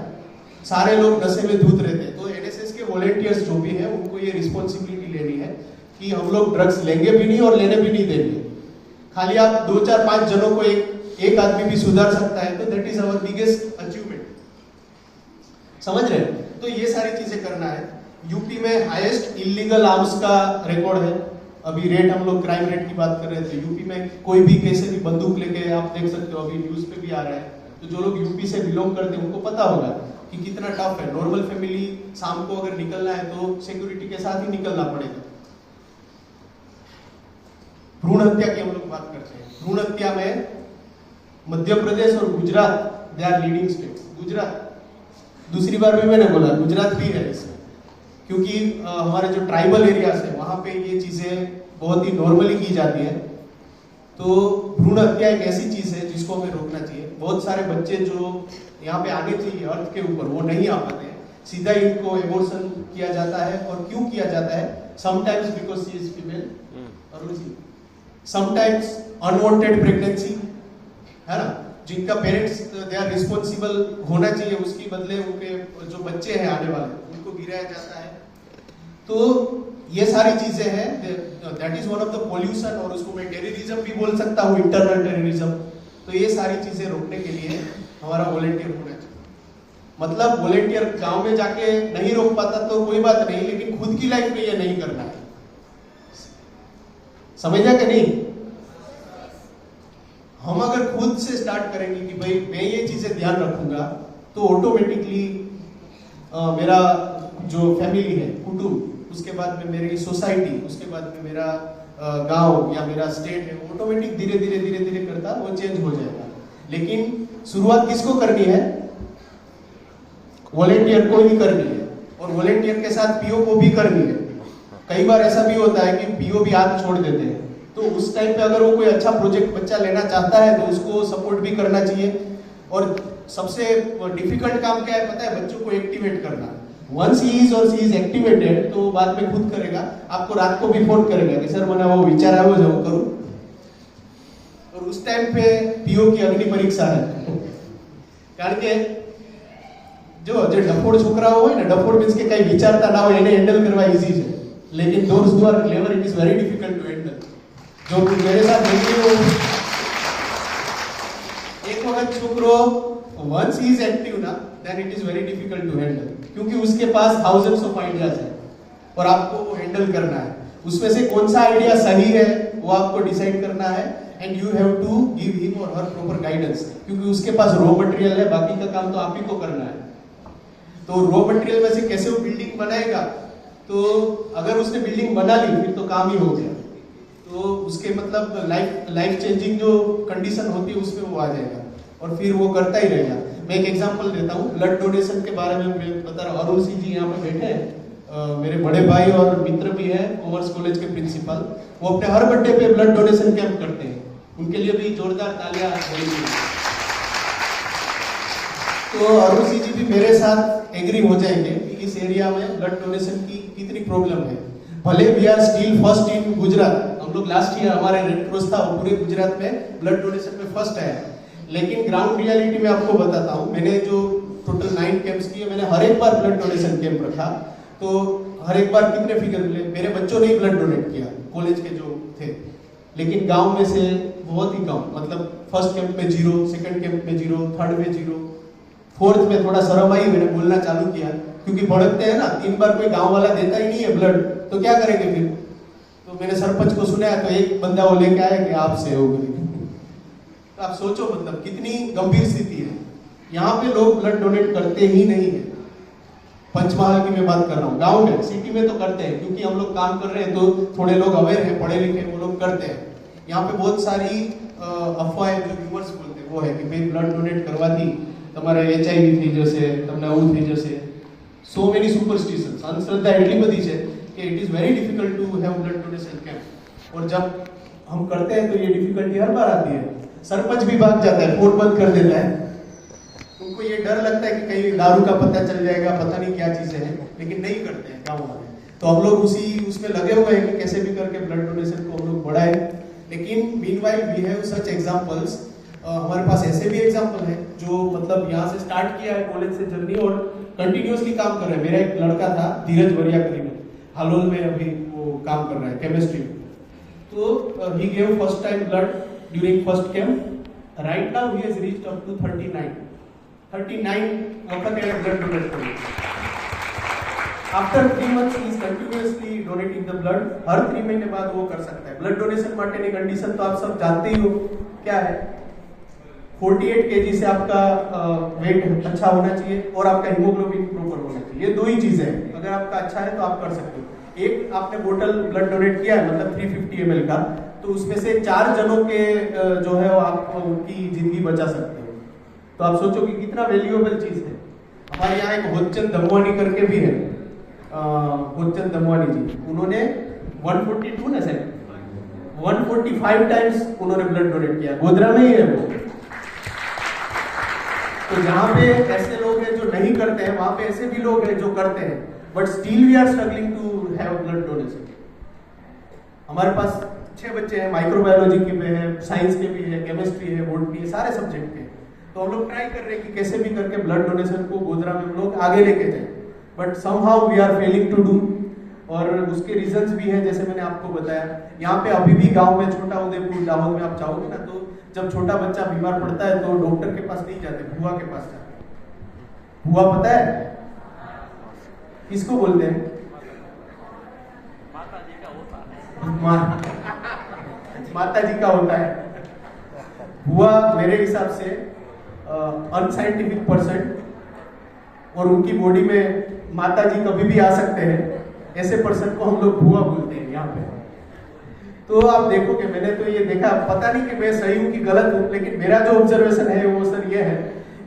[SPEAKER 1] सारे लोग नशे में धुत रहते हैं। तो एनएसएस के वॉलंटियर्स जो भी हैं उनको ये रिस्पॉन्सिबिलिटी लेनी है कि हम लोग ड्रग्स लेंगे भी नहीं और लेने भी नहीं देंगे। खाली आप 2, 4, 5 जनों को एक आदमी भी सुधार सकता है तो that is our biggest achievement. समझ रहे हैं? तो ये सारी चीजें करना है। यूपी में हाईएस्ट इलीगल आर्म्स का रिकॉर्ड है। अभी रेट हम लोग क्राइम रेट की बात कर रहे थे, यूपी में कोई भी कैसे भी बंदूक लेके आप देख सकते हो, अभी न्यूज पे भी आ रहा है। तो जो लोग यूपी से बिलोंग करते हैं उनको पता होगा कि कितना टफ है। नॉर्मल फैमिली शाम को अगर निकलना है तो सिक्योरिटी के साथ ही निकलना पड़ेगा। भ्रूण हत्या की हम लोग बात करते हैं। भ्रूण हत्या में मध्य प्रदेश और Gujarat they are leading states. Gujarat, दूसरी बार भी मैंने बोला गुजरात भी है इसमें, क्योंकि हमारे जो ट्राइबल एरियाज है वहां पे ये चीजें बहुत ही नॉर्मली की जाती है। तो भ्रूण हत्या एक ऐसी चीज है जिसको हमें रोकना चाहिए। बहुत सारे बच्चे जो यहाँ पे आने चाहिए अर्थ के ऊपर वो नहीं आ पाते हैं, सीधा इनको एबॉर्शन किया जाता है। और क्यों किया जाता है? Sometimes because she is female, Arun ji, sometimes unwanted pregnancy, है ना, जिनका पेरेंट्स दे आर रिस्पॉन्सिबल होना चाहिए, उसकी बदले उनके जो बच्चे हैं आने वाले उनको गिराया जाता है। तो ये सारी चीजें हैं, that is one of the pollution, और उसको मैं टेररिज्म भी बोल सकता हूँ, इंटरनल टेररिज्म। तो ये सारी चीजें रोकने के लिए हमारा वॉलेंटियर होना चाहिए। मतलब वॉलेंटियर गांव में जाके नहीं रोक पाता तो कोई बात नहीं, लेकिन खुद की लाइफ में ये नहीं करना है। समझा कि नहीं? हम अगर खुद से स्टार्ट करेंगे कि भाई मैं ये चीजें ध्यान रखूंगा, तो ऑटोमेटिकली मेरा जो फैमिली है, कुटुंब, उसके बाद में मेरी सोसाइटी, उसके बाद में मेरा गांव या मेरा स्टेट है, ऑटोमेटिक धीरे धीरे धीरे धीरे करता वो चेंज हो जाएगा। लेकिन शुरुआत किसको करनी है? वॉलेंटियर को ही करनी है, और वॉलेंटियर के साथ पीओ को भी करनी है। कई बार ऐसा भी होता है कि पीओ भी हाथ छोड़ देते हैं, तो उस टाइम पे अगर वो कोई अच्छा प्रोजेक्ट बच्चा लेना चाहता है तो उसको सपोर्ट भी करना चाहिए। और सबसे डिफिकल्ट काम क्या है पता है? बच्चों को एक्टिवेट करना। वंस ही इज और सी इज एक्टिवेटेड तो बाद में खुद करेगा, आपको रात को भी फोन करेगा कि सर मैंने वो विचार है वो जो करूं। और उस टाइम पे पीओ की अग्नि परीक्षा है કારણ કે જો જે ડફોડ છોકરાઓ હોય ને, ડફોડ મીન્સ કે કઈ વિચારતા ના હોય, એને હેન્ડલ કરવા ઈઝી છે, लेकिन दोस्त who are clever it is very difficult to handle. जो मेरे साथ देखिए, एक वक्त छोकरो वंस ही इज एक्टिव ना, then it is very difficult to handle, क्योंकि उसके पास थाउजेंड्स ऑफ आइडियाज है और आपको वो हैंडल करना है। उसमें से कौन सा आइडिया सही है वो आपको डिसाइड करना है, and you have to give him और हर प्रॉपर गाइडेंस, क्योंकि उसके पास रॉ मटेरियल है, बाकी का काम तो आप ही को करना है। तो रॉ मटेरियल में से कैसे वो बिल्डिंग बनाएगा, तो अगर उसने बिल्डिंग बना ली फिर तो काम ही हो गया। तो उसके मतलब लाइफ चेंजिंग जो कंडीशन होती है उसमें वो आ जाएगा और फिर वो करता ही रहेगा। मैं एक एग्जांपल देता हूँ, ब्लड डोनेशन के बारे में मैं बता रहा हूँ। अरुण सिंह जी यहाँ पे बैठे हैं, मेरे बड़े भाई और मित्र भी हैं, कॉमर्स कॉलेज के प्रिंसिपल। वो अपने हर बर्थडे पे ब्लड डोनेशन कैंप करते हैं, उनके लिए भी जोरदार तालियां होनी चाहिए। तो अरुण सिंह जी भी मेरे साथ एग्री हो जाएंगे कि इस एरिया में ब्लड डोनेशन की कितनी प्रॉब्लम है। भले we are still first in Gujarat, हम लोग लास्ट ईयर हमारे रेड क्रॉस था पूरे गुजरात में ब्लड डोनेशन में फर्स्ट आया, लेकिन ग्राउंड रियलिटी में आपको बताता हूँ, मैंने जो टोटल 9 कैंप्स किए, मैंने हर एक बार ब्लड डोनेशन कैंप रखा। तो हर एक बार कितने फिगर मिले? मेरे बच्चों ने ही ब्लड डोनेट किया, कॉलेज के जो थे, लेकिन गांव में से बहुत ही कम। मतलब फर्स्ट कैंप में 0, सेकंड कैंप में 0, थर्ड में 0, फोर्थ में थोड़ा शर्म आई, मैंने बोलना चालू किया, क्योंकि भड़कते हैं ना, 3 बार कोई गांव वाला देता ही नहीं है ब्लड, तो क्या करेंगे फिर? तो मैंने सरपंच को सुनाया, तो एक बंदा वो लेके आया कि आपसे हो गई। तो आप सोचो मतलब कितनी गंभीर स्थिति है। यहाँ पे लोग ब्लड डोनेट करते ही नहीं है। पंचमहाल की मैं बात कर रहा हूँ, गांव में, सिटी में तो करते हैं, क्योंकि हम लोग काम कर रहे हैं तो थोड़े लोग अवेयर हैं, पढ़े लिखे, वो लोग करते हैं। यहाँ पे बहुत सारी अफवाहें जो व्यूअर्स बोलते हैं वो है कि भाई ब्लड डोनेट करवाથી તમારે HIV થઈ જશે, તમને આવું થઈ જશે। so many superstitions, अंधश्रद्धा એટલી બધી છે कि it is very difficult to have blood donation camp। और जब हम करते हैं तो ये डिफिकल्टी हर बार आती है। सरपंच भी भाग जाता है, फोन बंद कर देता है, उनको ये डर लगता है कि कहीं दारू का पता चल जाएगा, पता नहीं क्या चीजें हैं, लेकिन नहीं करते हैं गाँव वाले। तो हम लोग उसमें लगे हुए हैं कि कैसे भी करके ब्लड डोनेशन को हम लोग बढ़ाएं। लेकिन meanwhile we have such examples, हमारे पास ऐसे भी एग्जांपल है जो मतलब यहाँ से स्टार्ट किया है कॉलेज से जर्नी और कंटिन्यूअसली काम कर रहे हैं। मेरा एक लड़का था धीरज वरिया करके, हालोल में अभी वो काम कर रहा है केमिस्ट्री। तो he gave first time blood during first camp. Right now he has reached up to 39 वक्त है ब्लड डोनेट करने। After 3 months he is continuously donating the blood। हर 3 महीने बाद वो कर सकता है। ब्लड डोनेशन माटेनी कंडीशन तो आप सब जानते ही हो क्या है। 48 kg से आपका वेट अच्छा होना चाहिए और आपका हीमोग्लोबिन प्रॉपर होना चाहिए। ये 2 ही चीजें हैं, अगर आपका अच्छा है तो आप कर सकते हो। एक आपने बोतल ब्लड डोनेट किया है, मतलब 350 ml का, तो उसमें से 4 जनों के जो है वो आप उनकी जिंदगी बचा सकते हो। तो आप सोचो कि कितना वैल्यूएबल चीज है। हमारे यहाँ एक होतचंद धमवानी करके भी है, होतचंद धमवानी जी, उन्होंने 142 ना सर 145 टाइम्स उन्होंने ब्लड डोनेट किया, गोधरा में ही है वो। तो जहाँ पे ऐसे लोग हैं जो नहीं करते हैं, वहां पे ऐसे भी लोग हैं जो करते हैं, but still we are struggling to have blood donation. हमारे पास 6 6 बच्चे हैं, माइक्रोबायोलॉजी के भी है, साइंस के भी है, केमिस्ट्री है, बॉटनी है, सारे सब्जेक्ट के। तो हम लोग ट्राई कर रहे हैं कि कैसे भी करके ब्लड डोनेशन को गोधरा में हम लोग आगे लेके जाएं, but somehow we are failing to do. और उसके रीजंस भी हैं, जैसे मैंने आपको बताया। यहाँ पे अभी भी गांव में, छोटा उदयपुर दाहोद में आप जाओगे ना, तो जब छोटा बच्चा बीमार पड़ता है तो डॉक्टर के पास नहीं जाते, बुआ के पास जाते। बुआ पता है किसको बोलते हैं? माता जी का होता है। बुआ मेरे हिसाब से अनसाइंटिफिक पर्सन, और उनकी बॉडी में माता जी कभी भी आ सकते हैं, ऐसे पर्सन को हम लोग बुआ बोलते हैं यहाँ पे। तो आप देखोगे, मैंने तो ये देखा, पता नहीं कि मैं सही हूँ कि गलत हूँ, लेकिन मेरा जो ऑब्जर्वेशन है वो सर ये है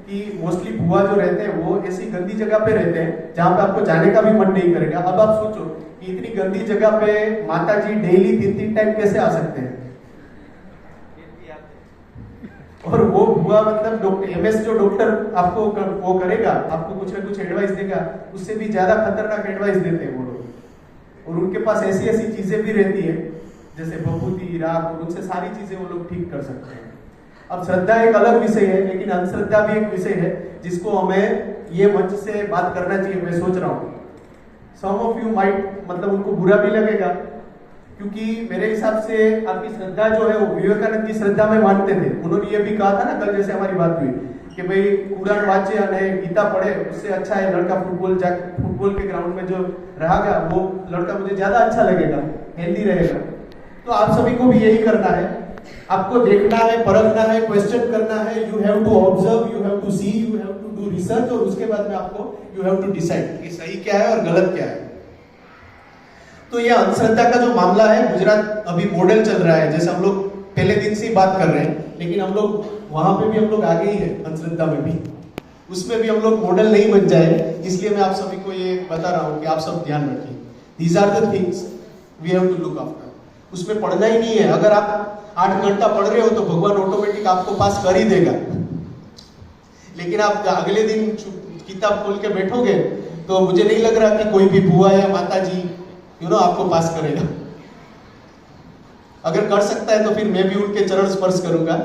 [SPEAKER 1] कि मोस्टली बुआ जो रहते हैं वो ऐसी गंदी जगह पे रहते हैं जहाँ पे आपको जाने का भी मन नहीं करेगा। अब आप सोचो कि इतनी गंदी जगह पे माता जी डेली 3-3 टाइम कैसे आ सकते हैं? और वो बुआ मतलब डॉक्टर एमएस जो डॉक्टर आपको वो करेगा, आपको कुछ ना कुछ एडवाइस देगा, उससे भी ज्यादा खतरनाक एडवाइस देते हैं वो लोग। और उनके पास ऐसी ऐसी चीजें भी रहती है जैसे बभूति, राग, और उनसे सारी चीजें वो लोग ठीक कर सकते हैं। अब श्रद्धा एक अलग विषय है, लेकिन अंधश्रद्धा भी एक विषय है जिसको हमें ये मंच से बात करना चाहिए। मैं सोच रहा हूँ सम ऑफ यू माइट, मतलब उनको बुरा भी लगेगा, क्योंकि मेरे हिसाब से आपकी श्रद्धा जो है वो विवेकानंद की श्रद्धा में मानते थे। उन्होंने ये भी कहा था ना कल, जैसे हमारी बात हुई कि भाई कुरान वाचे और गीता पढ़े, उससे अच्छा है लड़का फुटबॉल के ग्राउंड में जो रहेगा वो लड़का मुझे ज्यादा अच्छा लगेगा, हेल्दी रहेगा। तो आप सभी को भी यही करना है, आपको देखना है, परखना है, क्वेश्चन करना है। You have to observe, you have to see, you have to do research, और उसके बाद में आपको यू हैव टू डिसाइड कि सही क्या है और गलत क्या है। तो ये अंधश्रद्धा का जो मामला है, गुजरात अभी मॉडल चल रहा है, जैसे हम लोग पहले दिन से ही बात कर रहे हैं, लेकिन हम लोग वहां पे भी हम लोग आगे ही है, अंधश्रद्धा में भी, उसमें भी हम लोग मॉडल नहीं बन जाए, इसलिए मैं आप सभी को ये बता रहा हूँ कि आप सब ध्यान रखिए। These are the things we have to look after. उसमें पढ़ना ही नहीं है, अगर आप 8 घंटा पढ़ रहे हो तो भगवान ऑटोमेटिक आपको पास कर ही देगा। लेकिन आप अगले दिन किताब खोल के बैठोगे तो मुझे नहीं लग रहा कि कोई भी बुआ या माता जी आपको पास करेगा। अगर कर सकता है तो फिर मैं भी उनके चरण स्पर्श करूंगा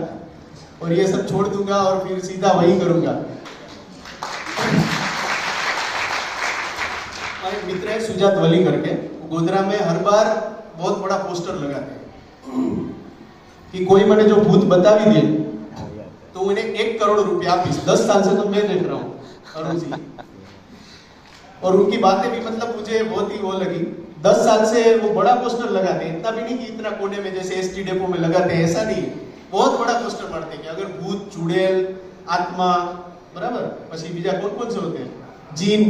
[SPEAKER 1] और ये सब छोड़ दूंगा और फिर सीधा वही करूंगा। हमारे मित्र है सुजात वली करके, गोधरा में हर बार बहुत बड़ा पोस्टर लगाते हैं कि कोई मैंने जो भूत बता भी दिए तो उन्हें 1 करोड़ रुपया वापिस। 10 साल से तो मैं देख रहा हूँ अरुण जी, और उनकी बातें भी मतलब मुझे बहुत ही वो लगी। 10 साल से वो बड़ा पोस्टर लगाते हैं, इतना भी नहीं कि इतना कोने में जैसे एसटी डेपो में लगाते हैं, ऐसा नहीं, बहुत बड़ा पोस्टर मारते हैं कि अगर भूत, चुड़ैल, आत्मा, बराबर, પછી બીજા कौन से होते हैं, जीन,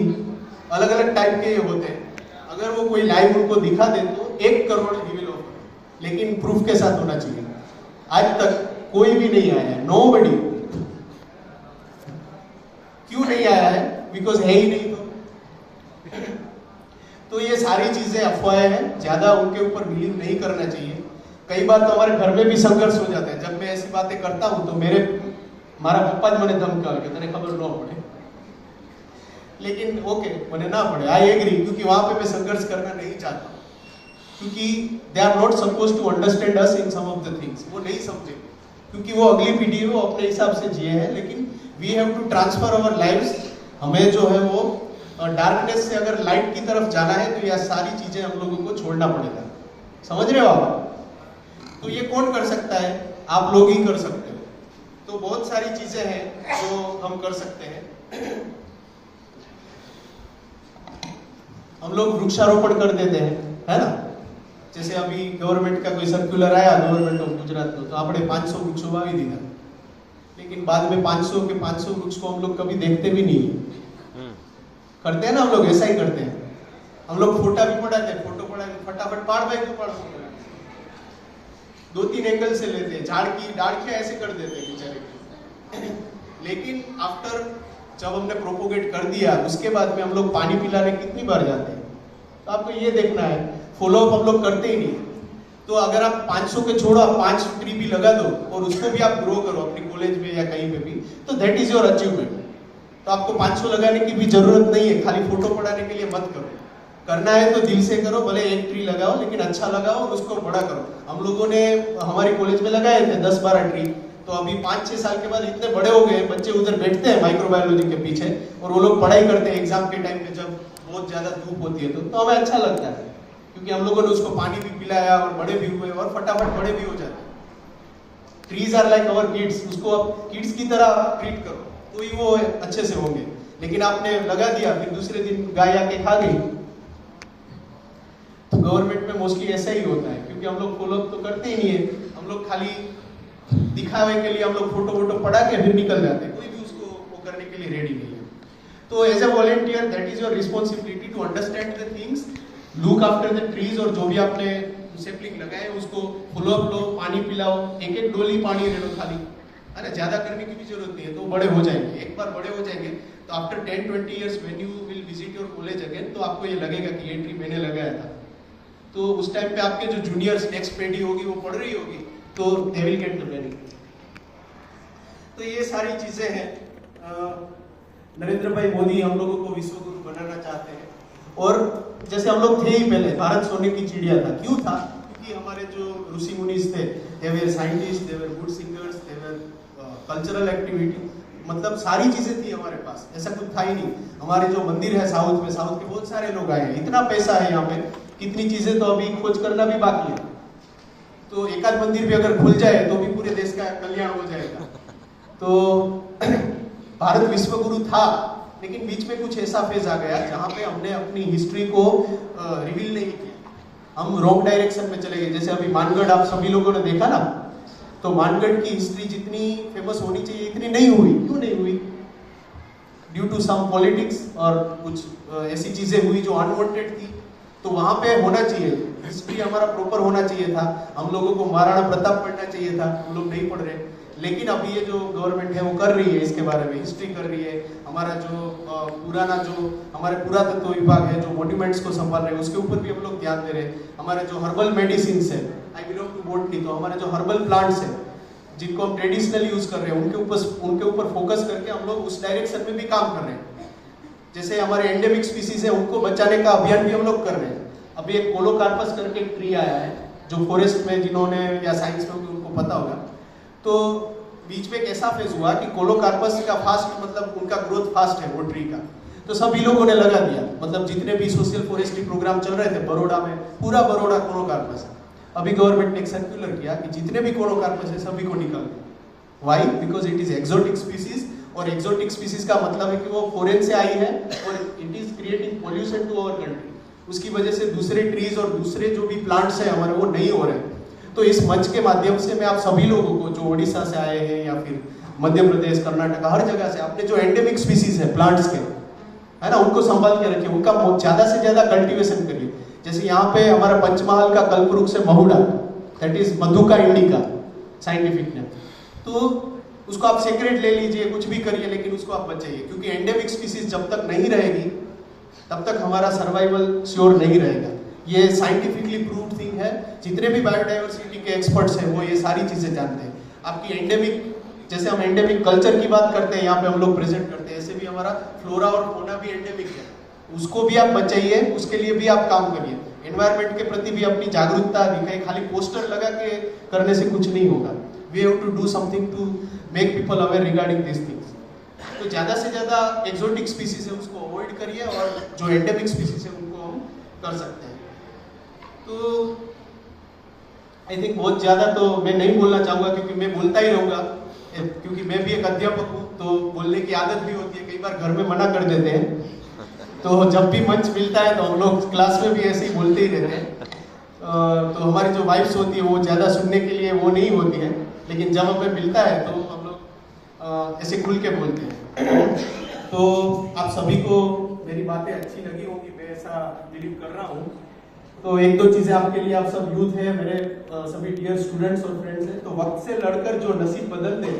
[SPEAKER 1] अलग अलग टाइप के ये होते हैं, अगर वो कोई लाइव उनको दिखा दे तो 1 करोड़ ही विल ऑफर, लेकिन प्रूफ के साथ होना चाहिए। आज तक कोई भी नहीं आया है, नोबडी। क्यों नहीं आया है? बिकॉज है ही नहीं। तो ये सारी चीजें अफवाहें हैं, ज्यादा उनके ऊपर बिलीव नहीं करना चाहिए। कई बार तो हमारे घर में भी संघर्ष हो जाता है, जब मैं ऐसी बातें करता हूं तो मारा पप्पा જ મને ધમકાવે કે તને ખબર ન પડે, लेकिन ओके मैंने ना पड़े, आई एग्री, क्योंकि वहां पे मैं संघर्ष करना नहीं चाहता, क्योंकि they are not suppose to understand us in some of the things. वो नहीं समझे, क्योंकि वो अगली पीढ़ी है, वो अपने हिसाब से जिए हैं, लेकिन we have to transfer our lives. हमें जो है वो डार्कनेस से अगर लाइट की तरफ जाना है तो यह सारी चीजें हम लोगों को छोड़ना पड़ेगा। समझ रहे हो आप? तो ये कौन कर सकता है? आप लोग ही कर सकते हो। तो बहुत सारी चीजें हैं जो हम कर सकते हैं। हम लोग वृक्षारोपण कर देते हैं, है ना? जैसे अभी गवर्नमेंट का कोई सर्कुलर आया, गवर्नमेंट ऑफ गुजरात को, तो આપણે 500 वृक्षों वावी दीधा, लेकिन बाद में 500 के 500 वृक्ष को हम लोग कभी देखते भी नहीं। करते हैं ना हम लोग, ऐसा ही करते हैं। हम लोग फोटा भी पढ़ाते हैं, फोटो पढ़ा फटाफट पाड़ भाई को पाड़ 2-3 एंगल से लेते हैं, झाड़ की डाढ़ियां ऐसे कर देते हैं बेचारे। लेकिन आफ्टर जब हमने प्रोपोगेट कर दिया, उसके बाद में हम लोग पानी पिलाने कितनी बार जाते हैं? तो आपको ये देखना है, फॉलोअप हम लोग करते ही नहीं। तो अगर आप 500 के छोड़ो, आप 5 ट्री भी लगा दो और उसको भी आप ग्रो करो अपनी कॉलेज में या कहीं पे भी, तो दैट इज योर अचीवमेंट। तो आपको 500 लगाने की भी जरूरत नहीं है, खाली फोटो पढ़ाने के लिए मत करो। करना है तो दिल से करो, भले एक ट्री लगाओ लेकिन अच्छा लगाओ और उसको बड़ा करो। हम लोगों ने हमारे कॉलेज में लगाए थे 10-12 ट्री, तो अभी 5-6 साल के बाद इतने बड़े हो गए, बच्चे उधर बैठते हैं माइक्रोबायोलॉजी के पीछे और वो लोग पढ़ाई करते हैं एग्जाम के टाइम पे जब बहुत ज्यादा धूप होती है तो हमें अच्छा लगता है, क्योंकि हम लोगों ने उसको पानी भी पिलाया और बड़े भी हुए और फटाफट बड़े भी हो जाते हैं। Trees are like our kids, उसको आप किड्स की तरह ट्रीट करो तो ही वो अच्छे से होंगे। लेकिन आपने लगा दिया फिर दूसरे दिन गाय आके खा गई, तो गवर्नमेंट में मोस्टली ऐसा ही होता है, क्योंकि हम लोग फॉलो तो करते ही नहीं है, हम लोग खाली दिखावे के लिए हम लोग फोटो पढ़ा के फिर निकल जाते हैं, कोई भी उसको वो करने के लिए रेडी नहीं है। तो as a volunteer that is your responsibility to understand the things, look after the trees, और जो भी आपने सैपलिंग लगाए उसको फॉलो अप लो, पानी पिलाओ, एक डोली पानी ले लो खाली, है ना, ज्यादा करने की भी जरूरत नहीं है, तो बड़े हो जाएंगे। एक बार बड़े हो जाएंगे तो after 10-20 years when you will visit your college again, तो आपको ये लगेगा कि ये ट्री मैंने लगाया था। तो उस टाइम पे आपके जो जूनियर्स नेक्स्ट पीढ़ी होगी वो पढ़ रही होगी, तो they will get the benefit. तो ये सारी चीजें हैं। नरेंद्र भाई मोदी हम लोगों को विश्व गुरु बनाना चाहते हैं, और जैसे हम लोग थे ही पहले, भारत सोने की चिड़िया था। क्यों था? क्योंकि हमारे जो ऋषि मुनीस थे, they were scientist, they were good singers, they were cultural activity, मतलब सारी चीजें थी हमारे पास, ऐसा कुछ था ही नहीं। हमारे जो मंदिर है साउथ में, साउथ के बहुत सारे लोग आए हैं, इतना पैसा है यहाँ पे, कितनी चीजें तो अभी खोज करना भी बाकी है। तो एक आध मंदिर भी अगर खुल जाए तो भी पूरे देश का कल्याण हो जाएगा। तो भारत विश्व गुरु था, लेकिन बीच में कुछ ऐसा फेज आ गया जहां पे हमने अपनी हिस्ट्री को रिवील नहीं किया, हम रॉन्ग डायरेक्शन में चले गए। जैसे अभी मानगढ़ आप सभी लोगों ने देखा ना, तो मानगढ़ की हिस्ट्री जितनी फेमस होनी चाहिए इतनी नहीं हुई। क्यों नहीं हुई? ड्यू टू सम पॉलिटिक्स, और कुछ ऐसी चीजें हुई जो अनवांटेड थी। तो वहां पे होना चाहिए, हिस्ट्री हमारा प्रॉपर होना चाहिए था, हम लोगों को महाराणा प्रताप पढ़ना चाहिए था, हम लोग नहीं पढ़ रहे। लेकिन अभी ये जो गवर्नमेंट है वो कर रही है, इसके बारे में हिस्ट्री कर रही है। हमारा जो पुराना जो हमारे पुरातत्व विभाग है जो मॉन्यूमेंट्स को संभाल रहे हैं, उसके ऊपर भी हम लोग ध्यान दे रहे हैं। हमारे जो हर्बल मेडिसिन है, आई बिलोंग टू बॉटनी, तो हमारे जो हर्बल प्लांट्स है जिनको हम ट्रेडिशनली यूज कर रहे हैं उनके ऊपर फोकस करके हम लोग उस डायरेक्शन में भी काम कर रहे हैं। जैसे हमारे एंडेमिक स्पीसीज है उनको बचाने का अभियान भी हम लोग कर रहे हैं। अभी एक कोलोकार्पस करके एक ट्री आया है, जो फॉरेस्ट में जिन्होंने या साइंस में उनको पता होगा। तो बीच में एक ऐसा फेज हुआ कि कोलोकार्पस का फास्ट, मतलब उनका ग्रोथ फास्ट है वो ट्री का, तो सभी लोगों ने लगा दिया। मतलब जितने भी सोशल फॉरेस्ट्री प्रोग्राम चल रहे थे बड़ौदा में, पूरा बड़ौदा कोलोकार्पस है। अभी गवर्नमेंट ने एक सर्कुलर किया कि जितने भी कोलोकार्पस है सभी को निकाल दो। Why? Because it is exotic species, और एक्सोटिक स्पीसीज का मतलब है कि वो फॉरेन से आई है और it is creating pollution to our country. उसकी वजह से दूसरे ट्रीज और दूसरे जो भी प्लांट्स हैं हमारे वो नहीं हो रहे हैं। तो इस मंच के माध्यम से मैं आप सभी लोगों को जो ओडिशा से आए हैं या फिर मध्य प्रदेश, कर्नाटक, हर जगह से, अपने जो एंडेमिक स्पीसीज है प्लांट्स के, है ना, उनको संभाल के रखिए, उनका ज्यादा से ज्यादा कल्टीवेशन करिए। जैसे यहाँ पे हमारा पंचमहाल का कल्पवृक्ष है महुडा, that is Madhuca indica scientific name. तो उसको आप सेक्रेट ले लीजिए, कुछ भी करिए, लेकिन उसको आप बचाइए, क्योंकि एंडेमिक स्पीसीज जब तक नहीं रहेगी तब तक हमारा सर्वाइवल श्योर नहीं रहेगा। ये साइंटिफिकली प्रूव्ड थिंग है। जितने भी बायोडाइवर्सिटी के एक्सपर्ट्स हैं वो ये सारी चीजें जानते हैं। आपकी एंडेमिक, जैसे हम एंडेमिक कल्चर की बात करते हैं, यहाँ पे हम लोग प्रेजेंट करते हैं, ऐसे भी हमारा फ्लोरा और फौना भी एंडेमिक है, उसको भी आप बचाइए, उसके लिए भी आप काम करिए। एनवायरनमेंट के प्रति भी अपनी जागरूकता दिखाइए, खाली पोस्टर लगा के करने से कुछ नहीं होगा। We have to do something to make people aware regarding this things. तो ज्यादा से ज्यादा एक्सोटिक स्पीसीज है उसको अवॉइड करिए, और जो एंडेमिक स्पीसीज है उनको हम कर सकते हैं। तो आई थिंक बहुत ज्यादा तो मैं नहीं बोलना चाहूंगा, क्योंकि मैं बोलता ही रहूंगा, क्योंकि मैं भी एक अध्यापक हूँ, तो बोलने की आदत भी होती है। कई बार घर में मना कर देते हैं, तो जब भी मंच मिलता है तो हम लोग क्लास में भी ऐसे ही बोलते ही रहते हैं। तो हमारी जो वाइफ्स होती है वो ज्यादा सुनने के लिए वो नहीं होती है, लेकिन जब हमें मिलता है तो हम लोग ऐसे खुल के बोलते हैं। तो आप सभी को मेरी बातें अच्छी लगी होंगी, मैं ऐसा बिलीव कर रहा हूँ। तो एक दो चीजें आपके लिए, आप सब यूथ है, मेरे सभी डियर स्टूडेंट्स और फ्रेंड्स हैं, तो वक्त से लड़कर जो नसीब बदल दे,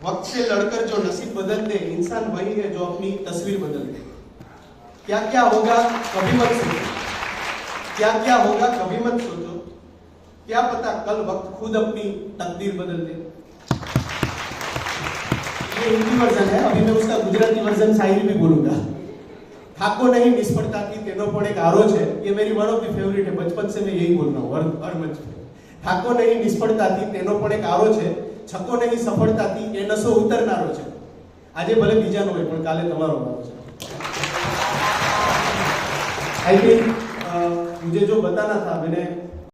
[SPEAKER 1] वक्त से लड़कर जो नसीब बदल दे, इंसान वही है जो अपनी तस्वीर बदल दे। क्या क्या होगा कभी मत सोचो, क्या क्या होगा कभी मत सोचो, क्या पता कल वक्त खुद अपनी तकदीर बदल दे। ये हिंदी वर्जन है, अभी मैं उसका गुजराती वर्जन शायरी भी बोलूंगा। थाको नहीं निष्फलता की तेनो पण एक आरो है, ये मेरी वन ऑफ द फेवरेट है, बचपन से मैं यही बोल रहा हूँ हर मंच पे। थाको नहीं निष्फलता थी तेनो पण एक आरो है, छको नहीं सफलता थी ए नशो उतरनारो है। આજે ભલે બીજાનો હોય પણ કાલે તમારો વારો છે। आई थिंक मुझे जो बताना था मैंने